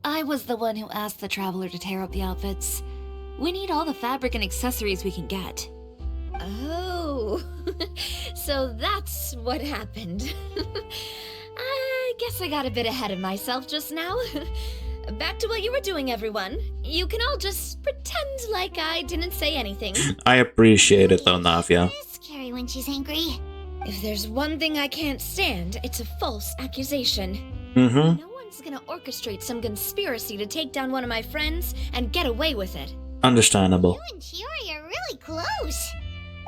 I was the one who asked the traveler to tear up the outfits. We need all the fabric and accessories we can get. Oh, so that's what happened. I guess I got a bit ahead of myself just now. Back to what you were doing, everyone. You can all just pretend like I didn't say anything. I appreciate it though, Navia. It's scary when she's angry. If there's one thing I can't stand, it's a false accusation. Mm-hmm. No one's gonna orchestrate some conspiracy to take down one of my friends and get away with it. Understandable. You and Chiori are really close.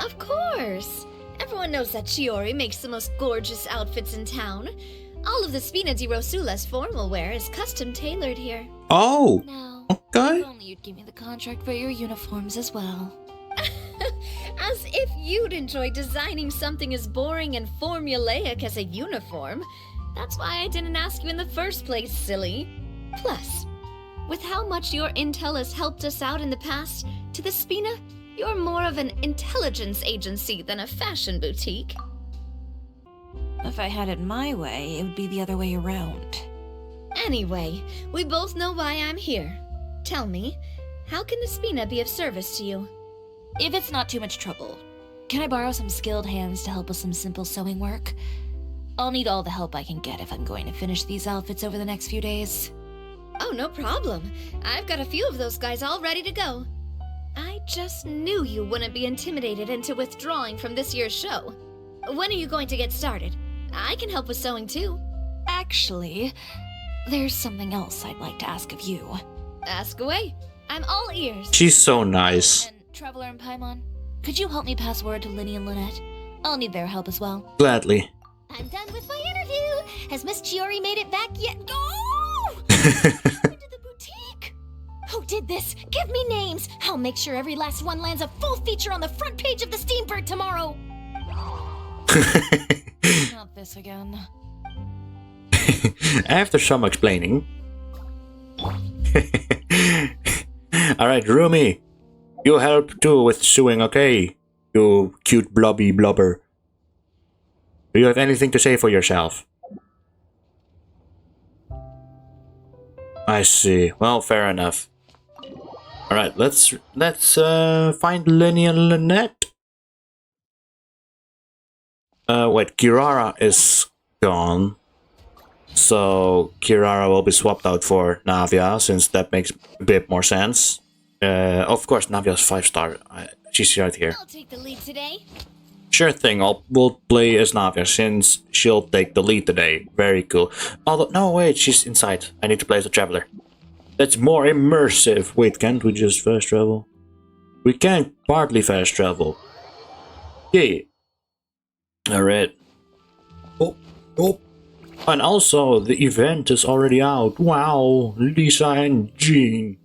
Of course. Everyone knows that Chiori makes the most gorgeous outfits in town. All of the Spina di Rosula's formal wear is custom tailored here. Oh, No. okay. If only you'd give me the contract for your uniforms as well. As if you'd enjoy designing something as boring and formulaic as a uniform. That's why I didn't ask you in the first place, silly. Plus, with how much your intel has helped us out in the past, to the Spina, you're more of an intelligence agency than a fashion boutique. If I had it my way, it would be the other way around. Anyway, we both know why I'm here. Tell me, how can the Spina be of service to you? If it's not too much trouble, can I borrow some skilled hands to help with some simple sewing work? I'll need all the help I can get if I'm going to finish these outfits over the next few days. Oh, no problem. I've got a few of those guys all ready to go. I just knew you wouldn't be intimidated into withdrawing from this year's show. When are you going to get started? I can help with sewing too. Actually, there's something else I'd like to ask of you. Ask away. I'm all ears. She's so nice. And Traveler and Paimon, could you help me pass word to Linny and Lynette? I'll need their help as well. Gladly. I'm done with my interview. Has Miss Chiori made it back yet? Oh! Into the boutique. Who did this? Give me names. I'll make sure every last one lands a full feature on the front page of the Steambird tomorrow. Not this again. After some explaining. Alright, Rumi. You help too with sewing, okay? You cute blobby blubber. Do you have anything to say for yourself? I see. Well, fair enough. Alright, let's find Lenny and Lynette. Wait, Kirara is gone. So Kirara will be swapped out for Navia, since that makes a bit more sense. Of course, Navia's 5-star. She's right here. I'll take the lead today. Sure thing, we'll play as Navia, since she'll take the lead today. Very cool. Although, no, wait, she's inside. I need to play as a traveler. That's more immersive. Wait, can't we just fast travel? We can partly fast travel. Okay. Alright. Oh, oh. And also, the event is already out. Wow, Lisa and Jean.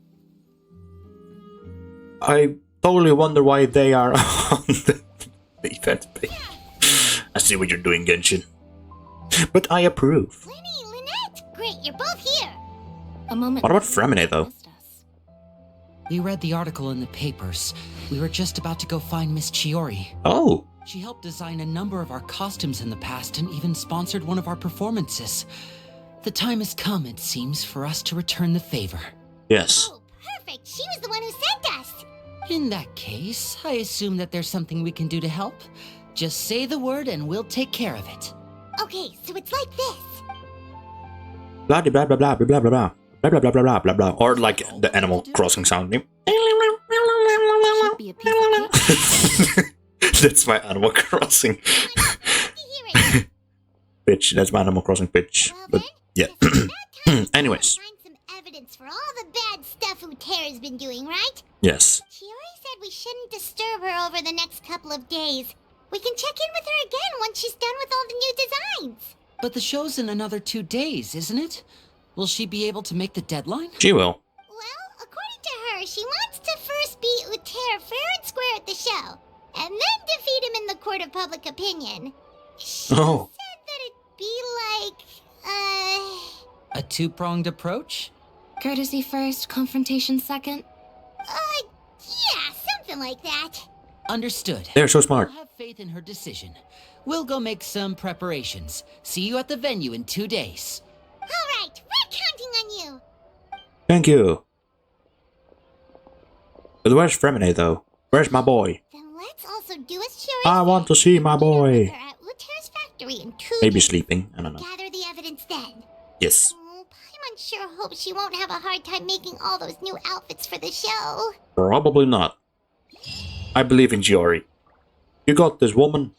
I totally wonder why they are on the event page. I see what you're doing, Genshin. But I approve. Lenny, Lynette, great, you're both here. A moment. What about Fremine, though? We read the article in the papers. We were just about to go find Miss Chiori. Oh. She helped design a number of our costumes in the past and even sponsored one of our performances. The time has come, it seems, for us to return the favor. Yes. Oh, perfect. She was the one who sent us. In that case, I assume that there's something we can do to help. Just say the word and we'll take care of it. Okay, so it's like this. Blah blah blah blah blah blah blah blah blah blah blah blah blah blah. Or like the Animal Crossing sound. Should be a piece of cake. That's my Animal Crossing pitch. That's my Animal Crossing pitch. But yeah. Anyways. Find some evidence for all the bad stuff Utera's been doing, right? Yes. Chiori said we shouldn't disturb her over the next couple of days. We can check in with her again once she's done with all the new designs. But the show's in another 2 days, isn't it? Will she be able to make the deadline? She will. Well, according to her, she wants to first beat Utera fair and square at the show, and then defeat him in the court of public opinion. She said that it'd be like, A two-pronged approach? Courtesy first, confrontation second. yeah, something like that. Understood. They're so smart. I'll have faith in her decision. We'll go make some preparations. See you at the venue in 2 days. All right, we're counting on you. Thank you. But where's Fremine, though? Where's my boy? Then let's also do as Chiori I want to see my boy. at Utera's factory in 2 Maybe days. sleeping. I don't know. Gather the evidence then. Yes. Oh, Paimon sure hopes she won't have a hard time making all those new outfits for the show. Probably not. I believe in Chiori. You got this, woman.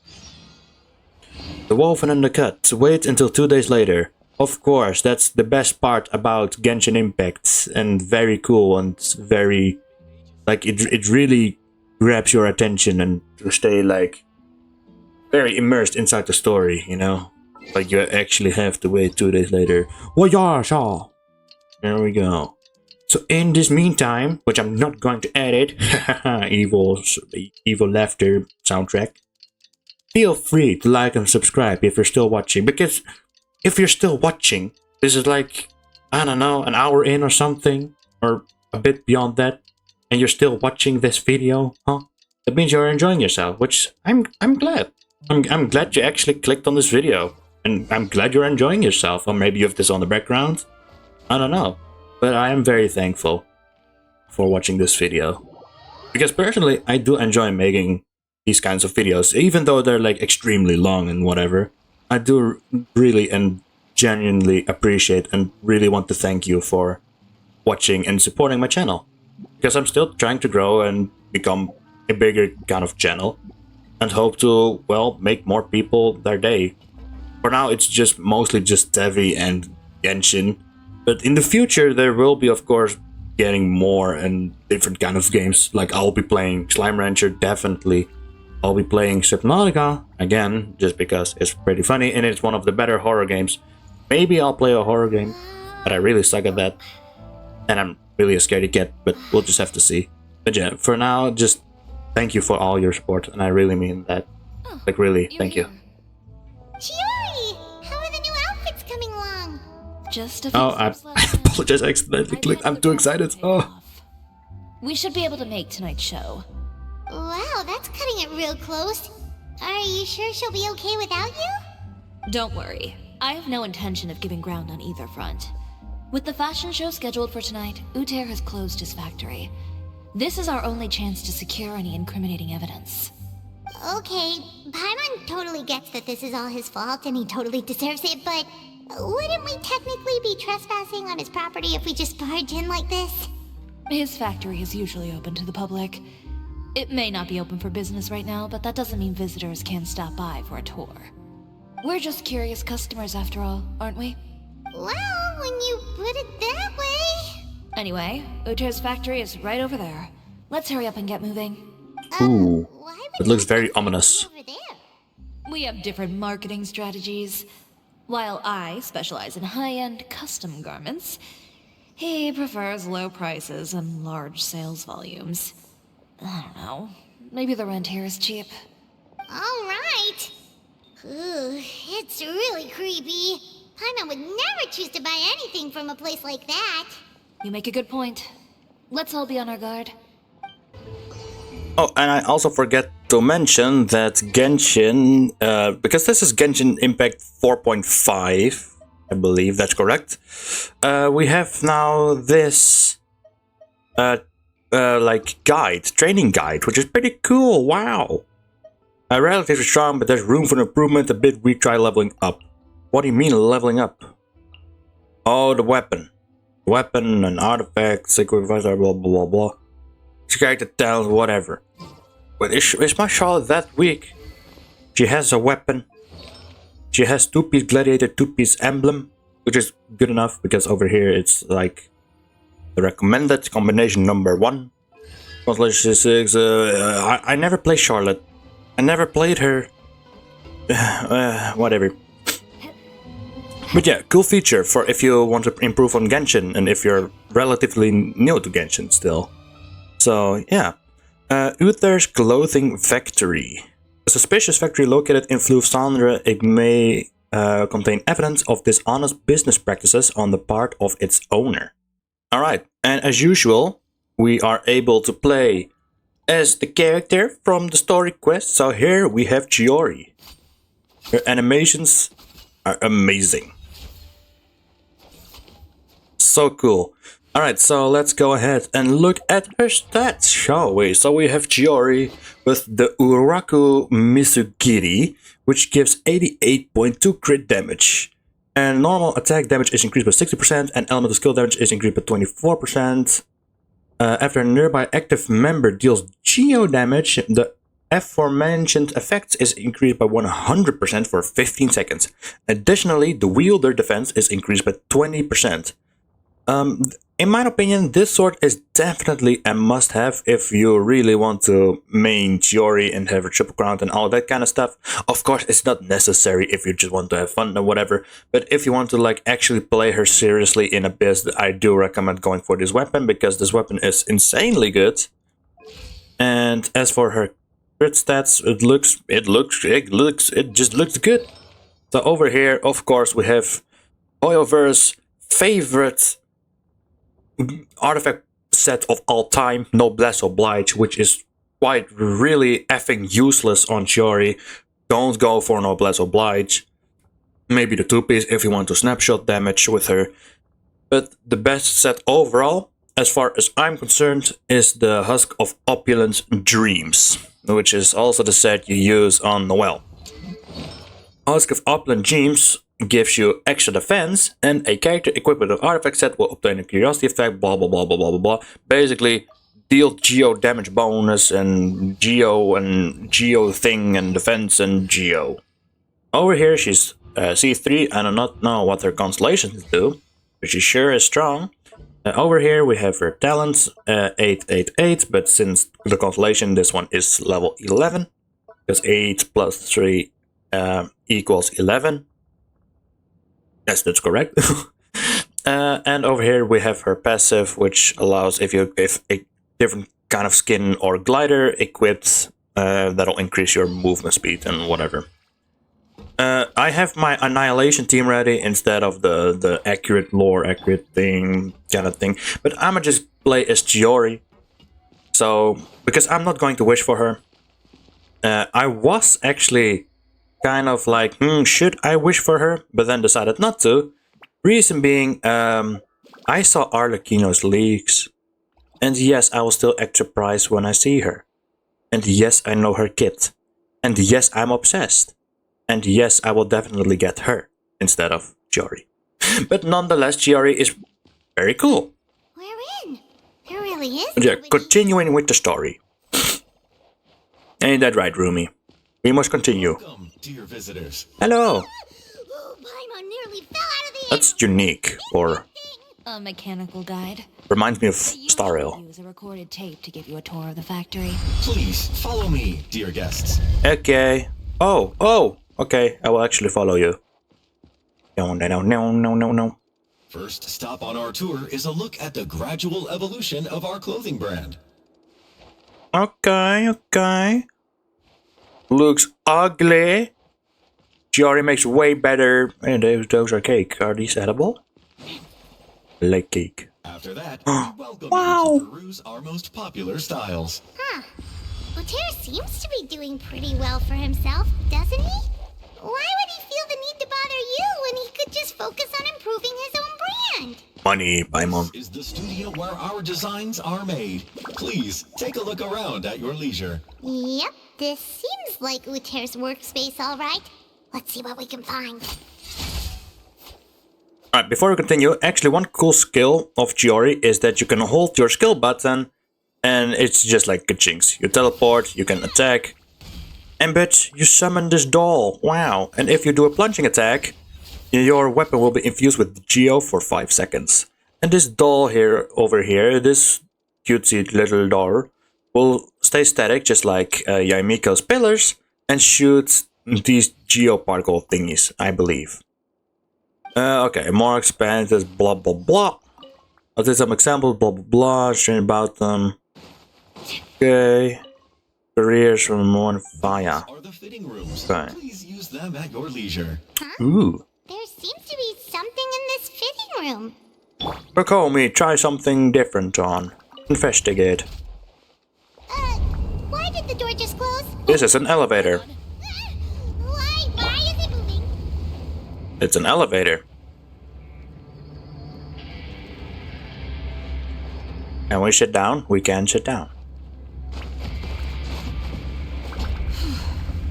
The woven and the cut. Wait until 2 days later. Of course, that's the best part about Genshin Impact. And very cool and very... Like, it really grabs your attention and to stay, like, very immersed inside the story, you know? Like, you actually have to wait 2 days later. Voyage! There we go. So in this meantime, which I'm not going to edit, evil laughter soundtrack, feel free to like and subscribe if you're still watching, because if you're still watching, this is like, I don't know, an hour in or something, or a bit beyond that, and you're still watching this video, huh? That means you're enjoying yourself, which I'm glad. I'm glad you actually clicked on this video, and I'm glad you're enjoying yourself, or maybe you have this on the background. I don't know. But I am very thankful for watching this video. Because personally, I do enjoy making these kinds of videos. Even though they're like extremely long and whatever. I do really and genuinely appreciate and really want to thank you for watching and supporting my channel. Because I'm still trying to grow and become a bigger kind of channel. And hope to, well, make more people their day. For now, it's just mostly just Tevi and Genshin. But in the future, there will be, of course, getting more and different kind of games. Like, I'll be playing Slime Rancher, definitely. I'll be playing Subnautica, again, just because it's pretty funny, and it's one of the better horror games. Maybe I'll play a horror game, but I really suck at that. And I'm really a scaredy cat, but we'll just have to see. But yeah, for now, just thank you for all your support, and I really mean that. Like, really, thank you. Chiori, how are the new outfits coming along? Just a few I apologize, I accidentally clicked. I'm too excited. Oh. We should be able to make tonight's show. Wow, that's cutting it real close. Are you sure she'll be okay without you? Don't worry. I have no intention of giving ground on either front. With the fashion show scheduled for tonight, Uther has closed his factory. This is our only chance to secure any incriminating evidence. Okay, Paimon totally gets that this is all his fault and he totally deserves it, but wouldn't we technically be trespassing on his property if we just barge in like this? His factory is usually open to the public. It may not be open for business right now, but that doesn't mean visitors can't stop by for a tour. We're just curious customers after all, aren't we? Well, when you put it that way... Anyway, Uter's factory is right over there. Let's hurry up and get moving. Ooh, Why it would looks you very put something ominous. over there? We have different marketing strategies. While I specialize in high-end custom garments, he prefers low prices and large sales volumes. I don't know. Maybe the rent here is cheap. All right. Ooh, it's really creepy. Paimon would never choose to buy anything from a place like that. You make a good point. Let's all be on our guard. Oh, and I also forget to mention that Genshin, because this is Genshin Impact 4.5, I believe that's correct. We have now this, like training guide, which is pretty cool. Wow. Relatively strong, but there's room for improvement. A bit weak. Try leveling up. What do you mean leveling up? Oh, the weapon. Weapon and artifacts, equipment, blah blah blah blah. Character talent, whatever. But is my Charlotte that weak? She has a weapon. She has 2-piece gladiator, 2-piece emblem, which is good enough because over here it's like the recommended combination number 1. Translation 6. I never played Charlotte. I never played her. Whatever. But yeah, cool feature for if you want to improve on Genshin and if you're relatively new to Genshin still. So yeah. Uther's Clothing Factory. A suspicious factory located in Fluvsandra. It may contain evidence of dishonest business practices on the part of its owner. Alright, and as usual, we are able to play as the character from the story quest. So here we have Chiori. Her animations are amazing. So cool. Alright, so let's go ahead and look at her stats, shall we? So we have Chiori with the Uraku Misugiri, which gives 88.2 crit damage. And normal attack damage is increased by 60%, and elemental skill damage is increased by 24%. After a nearby active member deals geo damage, the aforementioned effect is increased by 100% for 15 seconds. Additionally, the wielder defense is increased by 20%. In my opinion, this sword is definitely a must-have if you really want to main Chiori and have a triple crown and all that kind of stuff. Of course, it's not necessary if you just want to have fun or whatever, but if you want to like actually play her seriously in Abyss, I do recommend going for this weapon because this weapon is insanely good. And as for her crit stats, it just looks good. So over here, of course, we have Oyover's favorite artifact set of all time, Noblesse Oblige, which is quite really effing useless on Chiori. Don't go for Noblesse Oblige. Maybe the 2-piece if you want to snapshot damage with her. But the best set overall, as far as I'm concerned, is the Husk of Opulence Dreams, which is also the set you use on Noelle. Husk of Opulent Dreams gives you extra defense, and a character equipped with an artifact set will obtain a curiosity effect, blah blah blah blah blah blah. Basically, deal geo damage bonus and geo thing and defense and geo. Over here she's C3. I do not know what her constellations do, but she sure is strong. Over here we have her talents, 888, but since the constellation, this one is level 11, because 8 plus 3 equals 11. Yes, that's correct. And over here we have her passive, which allows if a different kind of skin or glider equipped, that'll increase your movement speed and whatever. I have my Annihilation team ready instead of the accurate lore, accurate thing, kind of thing. But I'ma just play as Chiori. So, because I'm not going to wish for her. I was actually kind of like, should I wish for her? But then decided not to. Reason being, I saw Arlecchino's leaks. And yes, I will still act surprised when I see her. And yes, I know her kit. And yes, I'm obsessed. And yes, I will definitely get her instead of Chiori. But nonetheless, Chiori is very cool. We're in. There really is. Yeah, continuing with the story. Ain't that right, Rumi? We must continue. Welcome, dear visitors. Hello. Oh, Paimon nearly fell out of the That's unique for A mechanical guide. Reminds me of But you Star should Rail. use a recorded tape to give you a tour of the factory. Please follow me, dear guests. Okay. Oh, okay. I will actually follow you. No. First stop on our tour is a look at the gradual evolution of our clothing brand. Okay. Looks ugly. Chiori makes way better. And those are cake. Are these edible? Like cake. After that, we welcome you to peruse our most popular styles. Huh. Uter seems to be doing pretty well for himself, doesn't he? Why would he feel the need to bother you when he could just focus on improving his own brand? Money, Paimon. This is the studio where our designs are made. Please, take a look around at your leisure. Yep, this seems like Uter's workspace, all right. Let's see what we can find. Alright, before we continue, actually one cool skill of Chiori is that you can hold your skill button and it's just like ka-chinks. You teleport, you can attack, but you summon this doll. Wow. And if you do a plunging attack, your weapon will be infused with Geo for 5 seconds. And this doll over here, this cutesy little doll, will stay static just like Yaimiko's pillars and shoot these Geo particle thingies, I believe. Okay, more expanded, blah blah blah. I'll take some examples, blah blah blah, sharing about them. Okay. Careers from one fire. Are the fitting rooms. Okay. Please use them at your leisure. Huh? Ooh. There seems to be something in this fitting room. Rakomi, try something different on. Investigate. Why did the door just close? This is an elevator. Why is it moving? It's an elevator. And we sit down, we can sit down.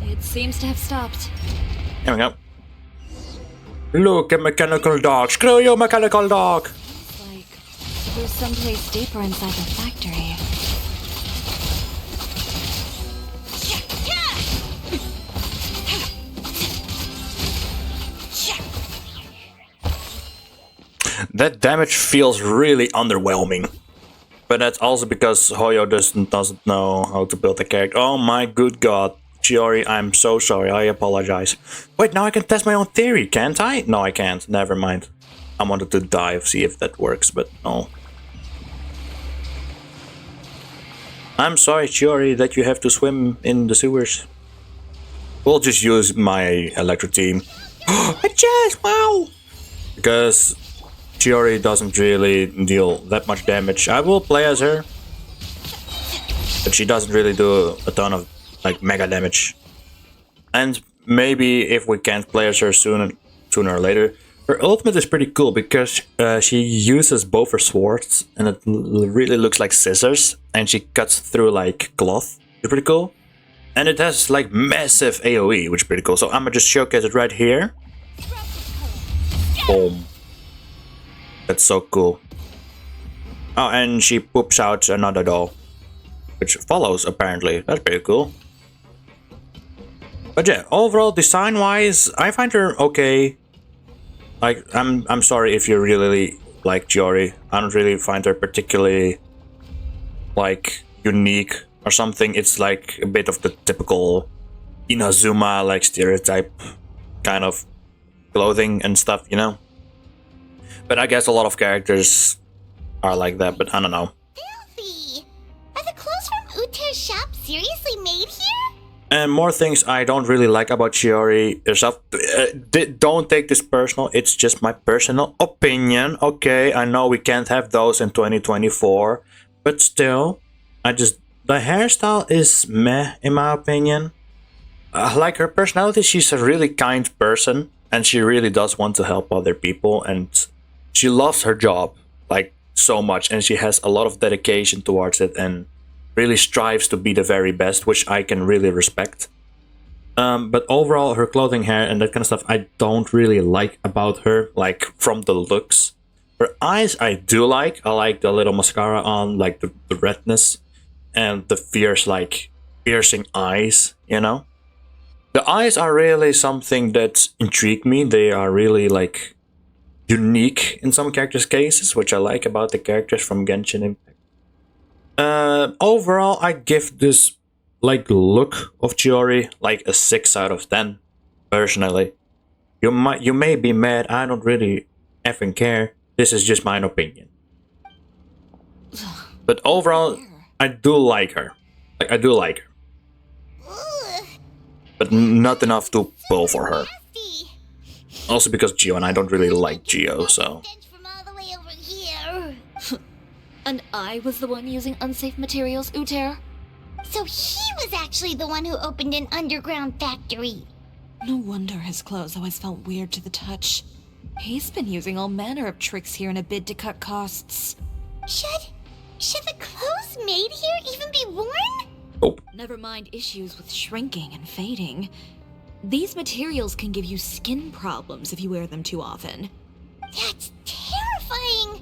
It seems to have stopped. Here we go. Look at mechanical dog. Screw you, mechanical dog. It's like there's someplace deeper inside the factory. That damage feels really underwhelming. But that's also because Hoyo doesn't know how to build a character. Oh my good god. Chiori, I'm so sorry. I apologize. Wait, now I can test my own theory, can't I? No, I can't. Never mind. I wanted to dive, see if that works, but no. I'm sorry, Chiori, that you have to swim in the sewers. We'll just use my electro team. A chest! Wow! Because Chiori doesn't really deal that much damage. I will play as her, but she doesn't really do a ton of like mega damage. And maybe if we can't play as her sooner or later, her ultimate is pretty cool because she uses both her swords and it really looks like scissors and she cuts through like cloth. It's pretty cool. And it has like massive AoE, which is pretty cool. So I'm gonna just showcase it right here. Boom. That's so cool. Oh, and she poops out another doll, which follows apparently. That's pretty cool. But yeah, overall design-wise, I find her okay. Like, I'm sorry if you really like Chiori. I don't really find her particularly like unique or something. It's like a bit of the typical Inazuma like stereotype kind of clothing and stuff, you know. But I guess a lot of characters are like that, but I don't know. Filthy! Are the clothes from Uter's shop seriously made here? And more things I don't really like about Chiori herself. Don't take this personal, it's just my personal opinion. Okay, I know we can't have those in 2024, but still, the hairstyle is meh in my opinion. Like her personality, she's a really kind person, and she really does want to help other people, and she loves her job like so much, and she has a lot of dedication towards it and really strives to be the very best, which I can really respect. But overall, her clothing, hair, and that kind of stuff, I don't really like about her, like from the looks. Her eyes, I do like. I like the little mascara on, like the redness, and the fierce, like piercing eyes, you know? The eyes are really something that intrigue me. They are really like unique in some characters' cases, which I like about the characters from Genshin Impact. Overall, I give this like look of Chiori like a 6 out of 10. Personally, you may be mad. I don't really effing care. This is just my opinion. But overall, I do like her. Like, I do like her. But not enough to pull for her. Also because Geo and I don't really like Geo, so... And I was the one using unsafe materials, Uter? So he was actually the one who opened an underground factory. No wonder his clothes always felt weird to the touch. He's been using all manner of tricks here in a bid to cut costs. Should the clothes made here even be worn? Nope. Never mind issues with shrinking and fading. These materials can give you skin problems if you wear them too often. That's terrifying!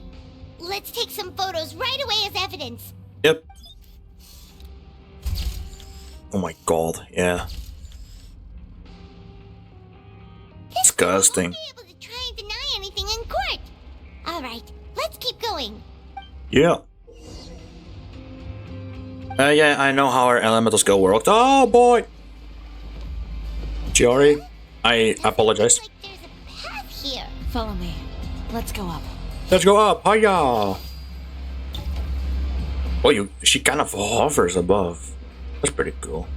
Let's take some photos right away as evidence. Yep. Oh my god, yeah. Disgusting. Won't be able to try and deny anything in court. Alright, let's keep going. Yeah. Yeah, I know how our elemental skill worked. Oh boy! Chiori, I apologize. Like there's a path here. Follow me. Let's go up. Let's go up, hiya! Oh, she kind of hovers above. That's pretty cool.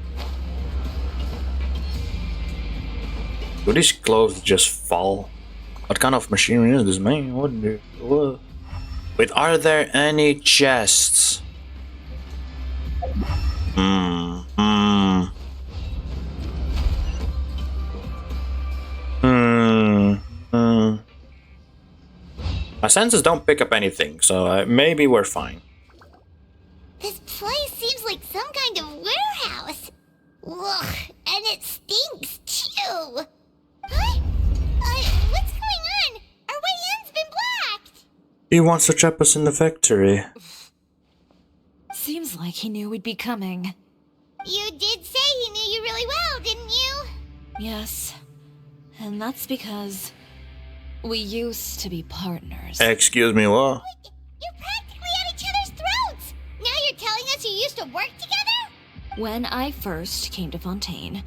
Do these clothes just fall? What kind of machinery is this, man? What? Wait, are there any chests? My senses don't pick up anything, so maybe we're fine. This place seems like some kind of warehouse. Ugh, and it stinks too. Huh? What's going on? Our way in's been blocked. He wants to trap us in the factory. Seems like he knew we'd be coming. You did say he knew you really well, didn't you? Yes. And that's because we used to be partners. Excuse me, what? You're practically at each other's throats. Now you're telling us you used to work together? When I first came to Fontaine,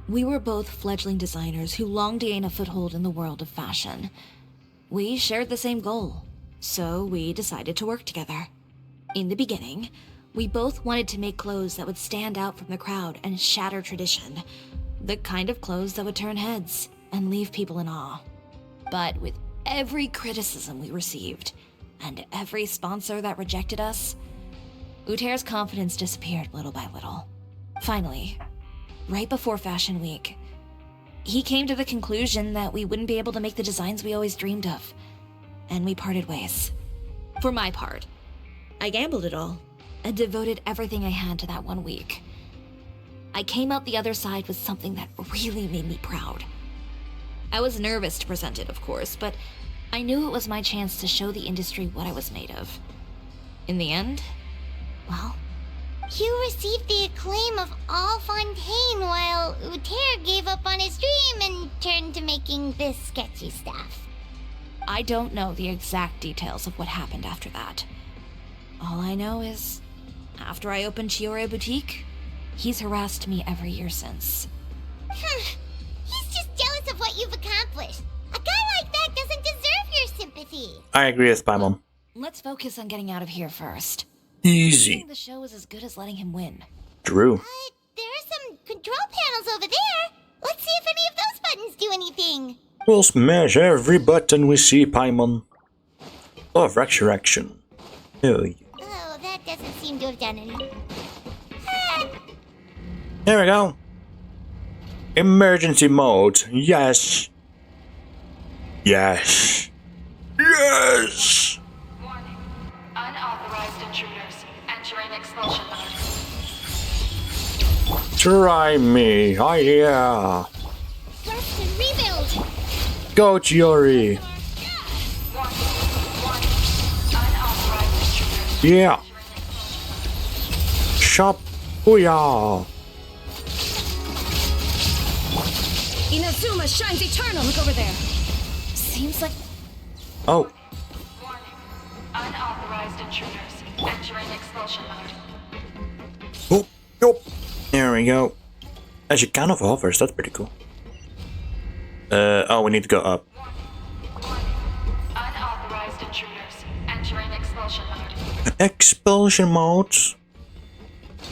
we were both fledgling designers who longed to gain a foothold in the world of fashion. We shared the same goal, so we decided to work together. In the beginning, we both wanted to make clothes that would stand out from the crowd and shatter tradition. The kind of clothes that would turn heads and leave people in awe. But with every criticism we received, and every sponsor that rejected us, Uter's confidence disappeared little by little. Finally, right before Fashion Week, he came to the conclusion that we wouldn't be able to make the designs we always dreamed of, and we parted ways. For my part, I gambled it all, and devoted everything I had to that 1 week. I came out the other side with something that really made me proud. I was nervous to present it, of course, but I knew it was my chance to show the industry what I was made of. In the end, well... You received the acclaim of all Fontaine while Uter gave up on his dream and turned to making this sketchy stuff. I don't know the exact details of what happened after that. All I know is, after I opened Chiori Boutique, he's harassed me every year since. He's just jealous of what you've accomplished. A guy like that doesn't deserve your sympathy. I agree with Paimon. Let's focus on getting out of here first. Easy. I think the show is as good as letting him win. True. There are some control panels over there. Let's see if any of those buttons do anything. We'll smash every button we see, Paimon. Law of resurrection. Oh, that doesn't seem to have done anything. There we go. Emergency mode. Yes. Yes. Yes. Warning. Unauthorized intruders entering expulsion mode. Try me. Oh yeah. Thrust and rebuild. Go, Chiori. Unauthorized intruders. Yeah. Shop. Booyah. Inazuma shines eternal. Look over there. Seems like Oh. Warning. Unauthorized intruders entering expulsion mode. Oh, yup. There we go. As she kind of hovers, that's pretty cool. Oh, we need to go up. Unauthorized intruders entering expulsion mode. Expulsion mode.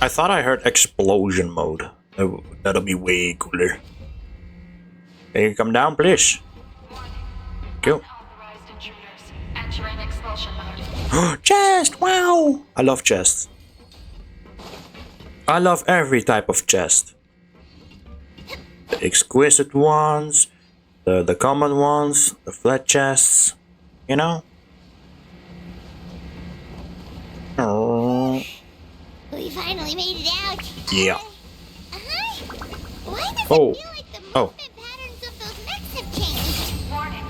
I thought I heard explosion mode. That'll be way cooler. Can you come down, please? Go. Unauthorized intruders entering expulsion mode. Chest! Wow! I love chests. I love every type of chest. The exquisite ones, the common ones, the flat chests, you know? Oh. We finally made it out. Yeah. Why does it Oh. feel like the movement patterns of those mechs have changed? Warning.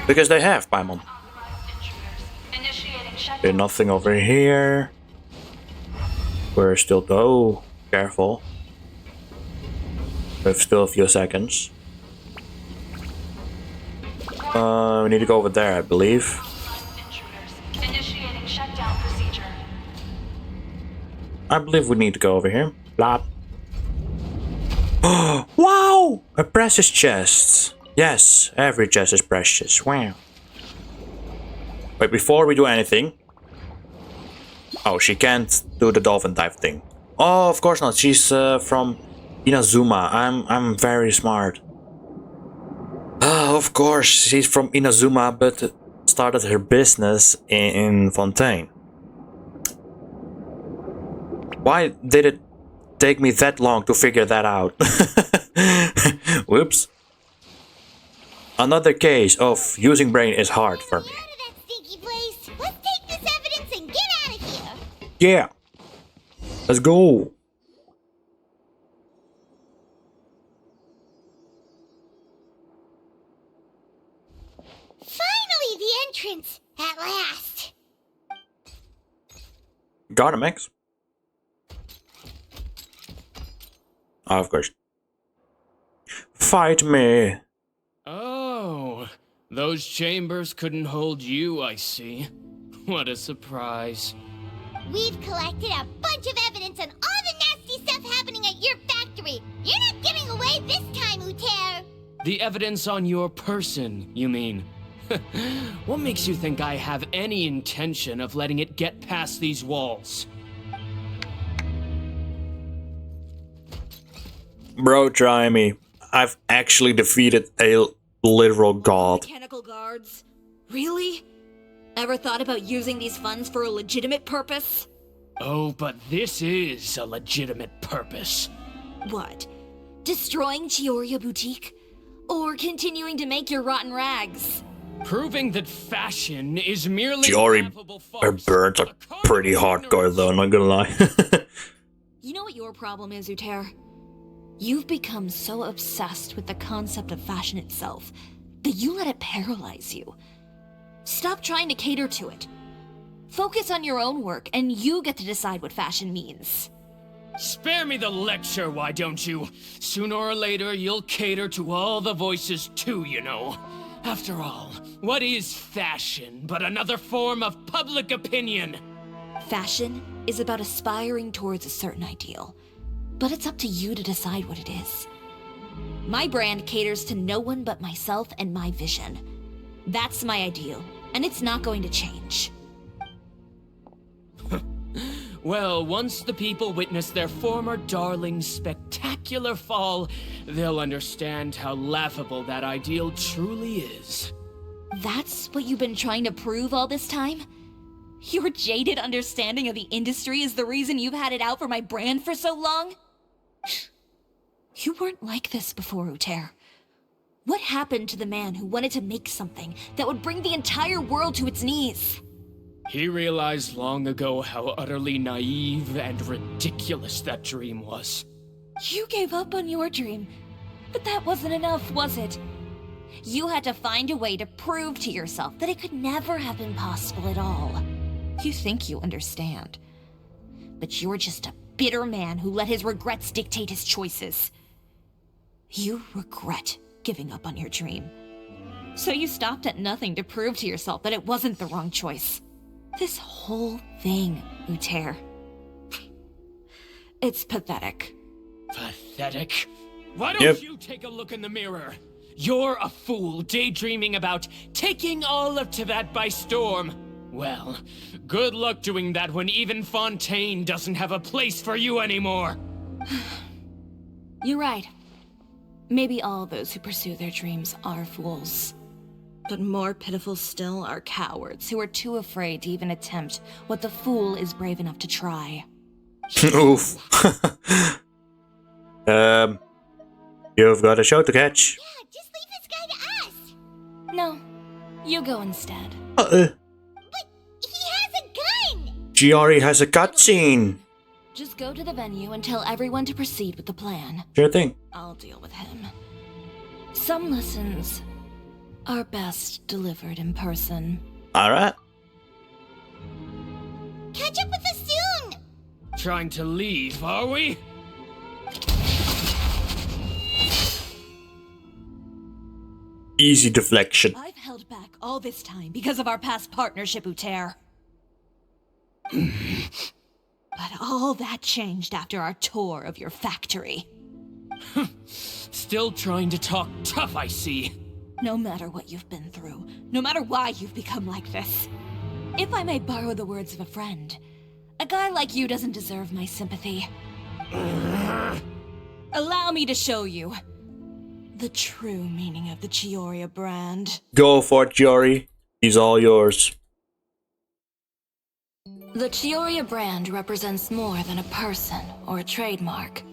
Because they have, Paimon. Unauthorized intruders initiating shutdown. There's nothing over here. We're still... Oh, careful. We have still a few seconds. We need to go over there, I believe. Intruders initiating shutdown procedure. I believe we need to go over here. Blop. Wow! A precious chest. Yes, every chest is precious. Wow. Wait, before we do anything... Oh, she can't do the dolphin dive thing. Oh, of course not. She's from Inazuma. I'm very smart. Of course, she's from Inazuma, but started her business in Fontaine. Why did it take me that long to figure that out? Whoops. Another case of using brain is hard for me. Out of that stinky place. Let's take this evidence and get out of here. Yeah. Let's go. Finally, the entrance. At last. Got him, Max. Oh, of course. Fight me. Oh, those chambers couldn't hold you, I see. What a surprise. We've collected a bunch of evidence on all the nasty stuff happening at your factory. You're not getting away this time, Uter. The evidence on your person, you mean? What makes you think I have any intention of letting it get past these walls? Bro, try me. I've actually defeated a literal god. Mechanical guards? Really? Ever thought about using these funds for a legitimate purpose? Oh, but this is a legitimate purpose. What? Destroying Chiori Boutique? Or continuing to make your rotten rags? Proving that fashion is merely Chiori, laughable her farce. burns are pretty hardcore though, not gonna lie. You know what your problem is, Uter? You've become so obsessed with the concept of fashion itself that you let it paralyze you. Stop trying to cater to it. Focus on your own work, and you get to decide what fashion means. Spare me the lecture, why don't you? Sooner or later, you'll cater to all the voices too, you know. After all, what is fashion but another form of public opinion? Fashion is about aspiring towards a certain ideal, but it's up to you to decide what it is. My brand caters to no one but myself and my vision. That's my ideal, and it's not going to change. Well, once the people witness their former darling's spectacular fall, they'll understand how laughable that ideal truly is. That's what you've been trying to prove all this time? Your jaded understanding of the industry is the reason you've had it out for my brand for so long? You weren't like this before, Uter. What happened to the man who wanted to make something that would bring the entire world to its knees? He realized long ago how utterly naive and ridiculous that dream was. You gave up on your dream, but that wasn't enough, was it? You had to find a way to prove to yourself that it could never have been possible at all. You think you understand, but you're just a bitter man who let his regrets dictate his choices. You regret giving up on your dream. So you stopped at nothing to prove to yourself that it wasn't the wrong choice. This whole thing, Uter. It's pathetic. Pathetic? Why don't you take a look in the mirror? You're a fool daydreaming about taking all of Teyvat by storm. Well, good luck doing that when even Fontaine doesn't have a place for you anymore. You're right. Maybe all those who pursue their dreams are fools. But more pitiful still are cowards who are too afraid to even attempt what the fool is brave enough to try. Oof. You've got a show to catch. Yeah, just leave this guy to us. No, you go instead. But he has a gun! Chiori has a cutscene. Just go to the venue and tell everyone to proceed with the plan. Sure thing. I'll deal with him. Some lessons are best delivered in person. Alright. Catch up with us soon! Trying to leave, are we? Easy deflection. I've held back all this time because of our past partnership, Uter. But all that changed after our tour of your factory. Still trying to talk tough, I see. No matter what you've been through, no matter why you've become like this, if I may borrow the words of a friend, a guy like you doesn't deserve my sympathy. Allow me to show you the true meaning of the Chiori brand. Go for it, Chiori. He's all yours. The Chiori brand represents more than a person or a trademark.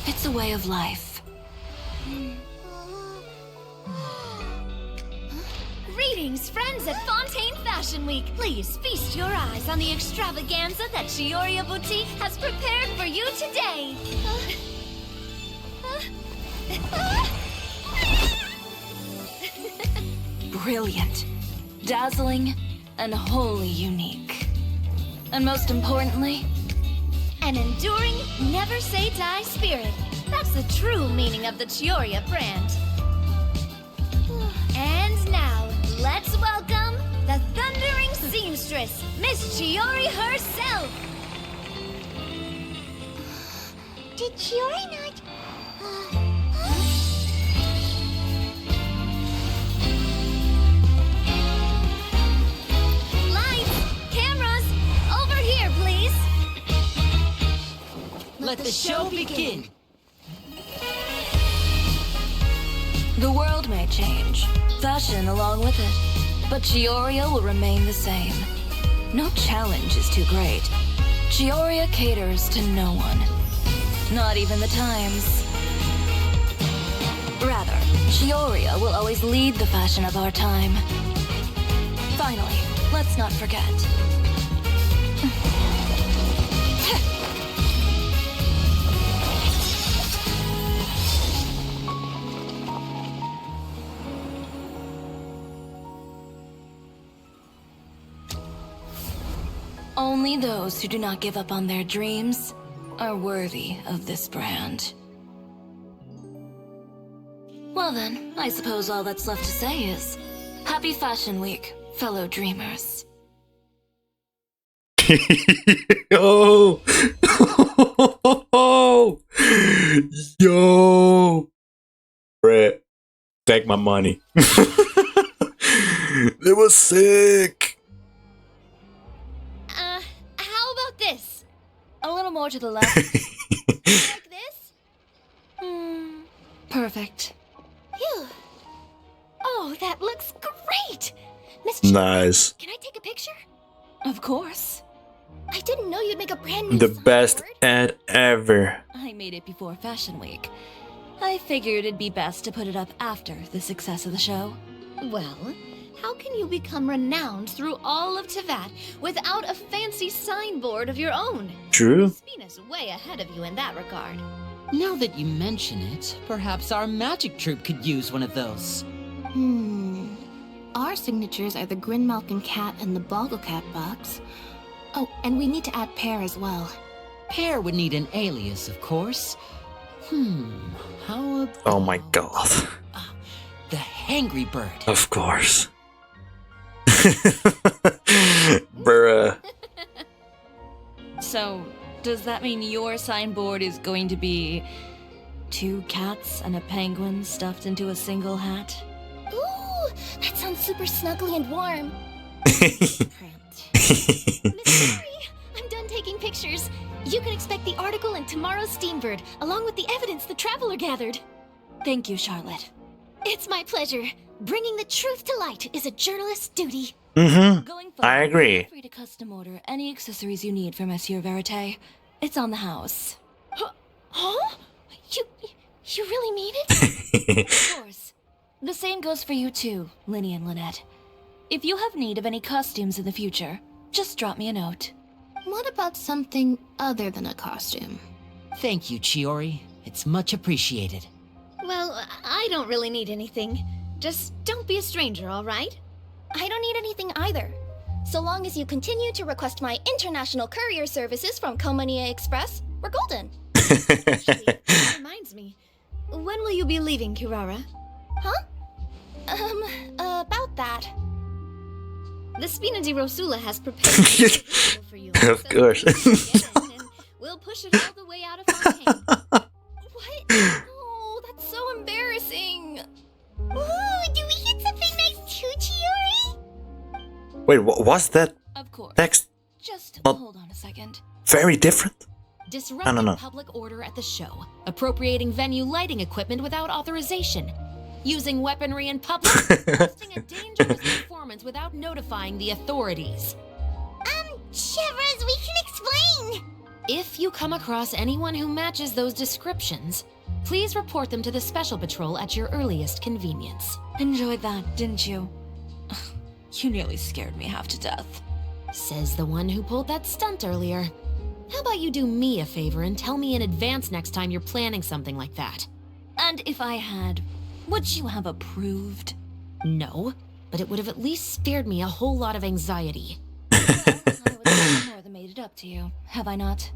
It's a way of life. Greetings, friends at Fontaine Fashion Week. Please feast your eyes on the extravaganza that Chiori Boutique has prepared for you today. Brilliant, dazzling, and wholly unique. And most importantly, an enduring, never-say-die spirit. That's the true meaning of the Chiori brand. And now, let's welcome the thundering seamstress, Miss Chiori herself. Did Chiori not... Let the show begin. The world may change, fashion along with it, but Chiori will remain the same. No challenge is too great. Chiori caters to no one, not even the times. Rather, Chiori will always lead the fashion of our time. Finally, let's not forget. Only those who do not give up on their dreams are worthy of this brand. Well then, I suppose all that's left to say is, Happy Fashion Week, fellow dreamers. Yo! Yo! Brett, take my money. It was sick! How about this? A little more to the left. Like this? Perfect. Phew. Oh, that looks great! Miss Nice. Can I take a picture? Of course. I didn't know you'd make a brand new The best ad ever. I made it before Fashion Week. I figured it'd be best to put it up after the success of the show. Well, how can you become renowned through all of Teyvat without a fancy signboard of your own? True. Spina's way ahead of you in that regard. Now that you mention it, perhaps our magic troupe could use one of those. Our signatures are the Grinmalkin cat and the Bogglecat box. Oh, and we need to add Pear as well. Pear would need an alias, of course. How about... Oh my god. the hangry bird. Of course. Bruh. So, does that mean your signboard is going to be 2 cats and a penguin stuffed into a single hat? Ooh, that sounds super snuggly and warm. Miss Chiori, I'm done taking pictures. You can expect the article in tomorrow's Steambird, along with the evidence the Traveler gathered. Thank you, Charlotte. It's my pleasure. Bringing the truth to light is a journalist's duty. Mm-hmm. Going forward, I agree. feel free to custom order any accessories you need for Monsieur Verite. It's on the house. Huh? You really mean it? Of course. The same goes for you too, Linny and Lynette. If you have need of any costumes in the future, just drop me a note. What about something other than a costume? Thank you, Chiori. It's much appreciated. Well, I don't really need anything. Just don't be a stranger, all right? I don't need anything either. So long as you continue to request my international courier services from Komania Express, we're golden. Actually, that reminds me. When will you be leaving, Kirara? Huh? About that. The Spina di Rosula has prepared a table for you. Of course. And we'll push it all the way out of Fontaine. What? Oh, that's so embarrassing. Ooh, do we get something nice too, Chiori? Wait, what was that Of course. text? Just Not hold on a second. very different? Disrupting know. public order at the show. Appropriating venue lighting equipment without authorization. Using weaponry in public. Hosting a dangerous performance without notifying the authorities. Shivers, we can explain. If you come across anyone who matches those descriptions, please report them to the Special Patrol at your earliest convenience. Enjoyed that, didn't you? You nearly scared me half to death. Says the one who pulled that stunt earlier. How about you do me a favor and tell me in advance next time you're planning something like that? And if I had, would you have approved? No, but it would have at least spared me a whole lot of anxiety. Well, I would have more than made it up to you, have I not?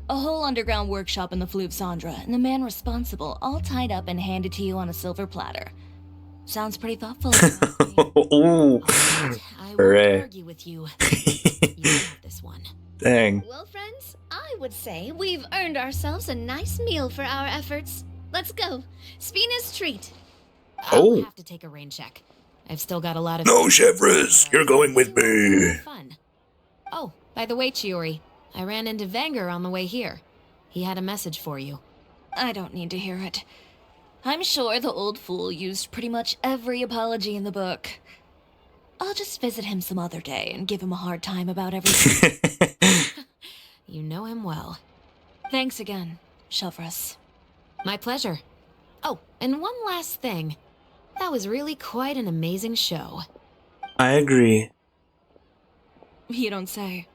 A whole underground workshop in the Fleuve Sandra, and the man responsible all tied up and handed to you on a silver platter. Sounds pretty thoughtful. Ooh. I won't Hooray. argue with you. You have this one. Dang. Well, friends, I would say we've earned ourselves a nice meal for our efforts. Let's go. Spina's treat. I'll have to take a rain check. I've still got a lot of... No, Chevres, you're going with me. Fun. Oh, by the way, Chiori, I ran into Vanger on the way here. He had a message for you. I don't need to hear it. I'm sure the old fool used pretty much every apology in the book. I'll just visit him some other day and give him a hard time about everything. You know him well. Thanks again, Chevres. My pleasure. Oh, and one last thing. That was really quite an amazing show. I agree. You don't say.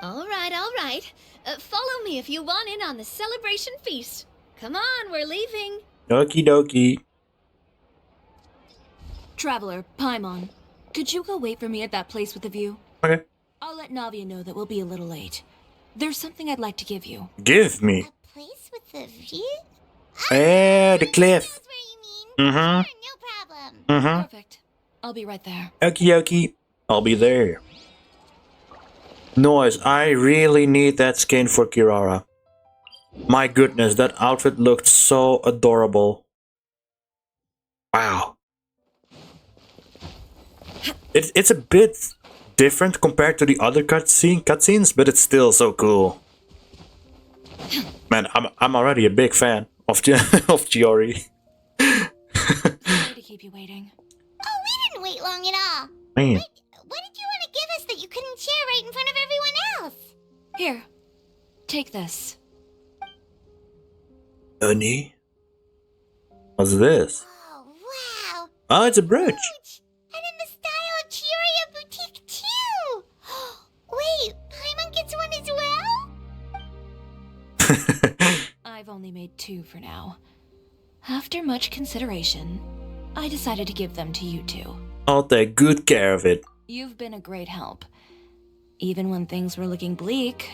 All right. Follow me if you want in on the celebration feast. Come on, we're leaving. Okie dokie. Traveler, Paimon, could you go wait for me at that place with the view? Okay. I'll let Navia know that we'll be a little late. There's something I'd like to give you. Give me. A place with a view? Eh, the cliff. That's where you mean. Mm-hmm. Sure, no problem. Mm-hmm. Perfect. I'll be right there. Okie dokie. I'll be there. Noise, I really need that skin for Kirara. My goodness, that outfit looked so adorable. Wow. It's a bit different compared to the other cutscenes, but it's still so cool. Man, I'm already a big fan of Chiori. Sorry to keep you waiting. Oh, we didn't wait long at all. Man. Wait, what did you want to give us that you couldn't share right in front of everyone else? Here, take this. Honey? What's this? Oh, wow. Oh, it's a brooch. Huge. And in the style of Chiori Boutique, too. Wait, Paimon gets one as well? I've only made 2 for now. After much consideration, I decided to give them to you 2. I'll take good care of it. You've been a great help. Even when things were looking bleak,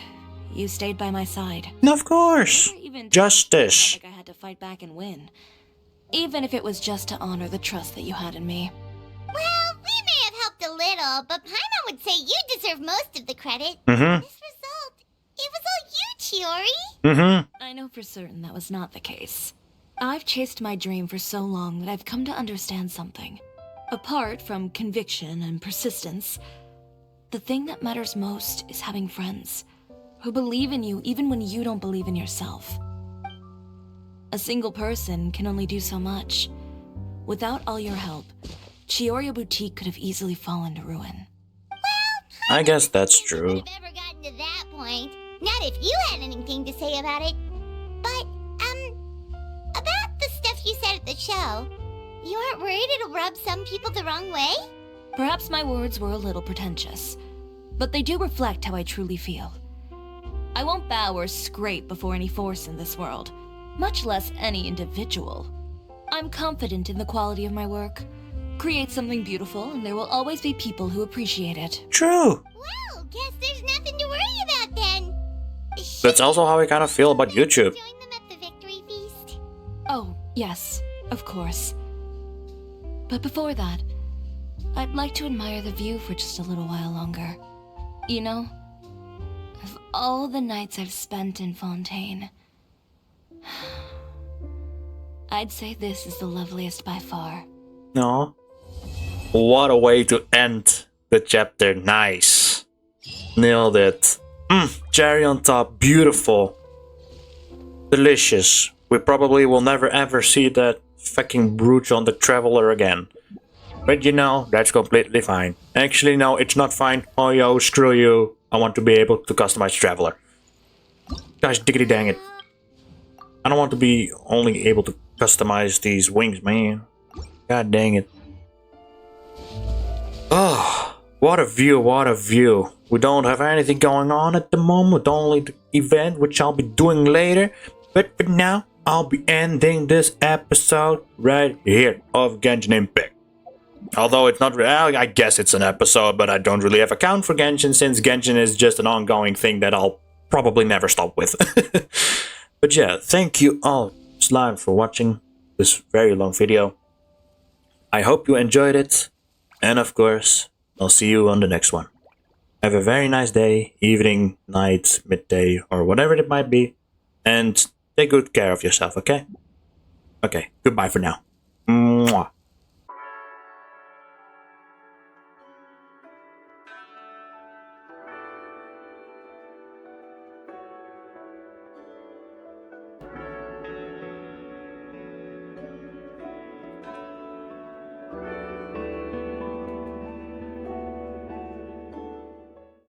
you stayed by my side. Of course. Never even Justice. felt like I had to fight back and win. even if it was just to honor the trust that you had in me. Well, we may have helped a little, but Paimon would say you deserve most of the credit. Mm-hmm. This result, it was all you, Chiori. Mm-hmm. I know for certain that was not the case. I've chased my dream for so long that I've come to understand something. Apart from conviction and persistence, the thing that matters most is having friends who believe in you even when you don't believe in yourself. A single person can only do so much. Without all your help, Chiori Boutique could have easily fallen to ruin. Well, I guess that's true. I've ever gotten to that point. Not if you had anything to say about it. But, about the stuff you said at the show, you aren't worried it'll rub some people the wrong way? Perhaps my words were a little pretentious, but they do reflect how I truly feel. I won't bow or scrape before any force in this world, much less any individual. I'm confident in the quality of my work. Create something beautiful, and there will always be people who appreciate it. True. Well, guess there's nothing to worry about then. That's also how I kind of feel about YouTube. Join them at the victory feast. Oh, yes, of course. But before that, I'd like to admire the view for just a little while longer. You know, of all the nights I've spent in Fontaine, I'd say this is the loveliest by far. No. What a way to end the chapter. Nice. Nailed it. Cherry on top. Beautiful. Delicious. We probably will never ever see that fucking brooch on the Traveler again. But you know, that's completely fine. Actually, no, it's not fine. Oh, yo, screw you. I want to be able to customize Traveler. Gosh, diggity dang it. I don't want to be only able to customize these wings, man. God dang it. Oh, what a view, what a view. We don't have anything going on at the moment, only the event, which I'll be doing later. But for now, I'll be ending this episode right here of Genshin Impact. Although it's not really, I guess it's an episode, but I don't really have a count for Genshin, since Genshin is just an ongoing thing that I'll probably never stop with. But yeah, thank you all slime for watching this very long video. I hope you enjoyed it, and of course, I'll see you on the next one. Have a very nice day, evening, night, midday, or whatever it might be, and take good care of yourself, okay? Okay, goodbye for now.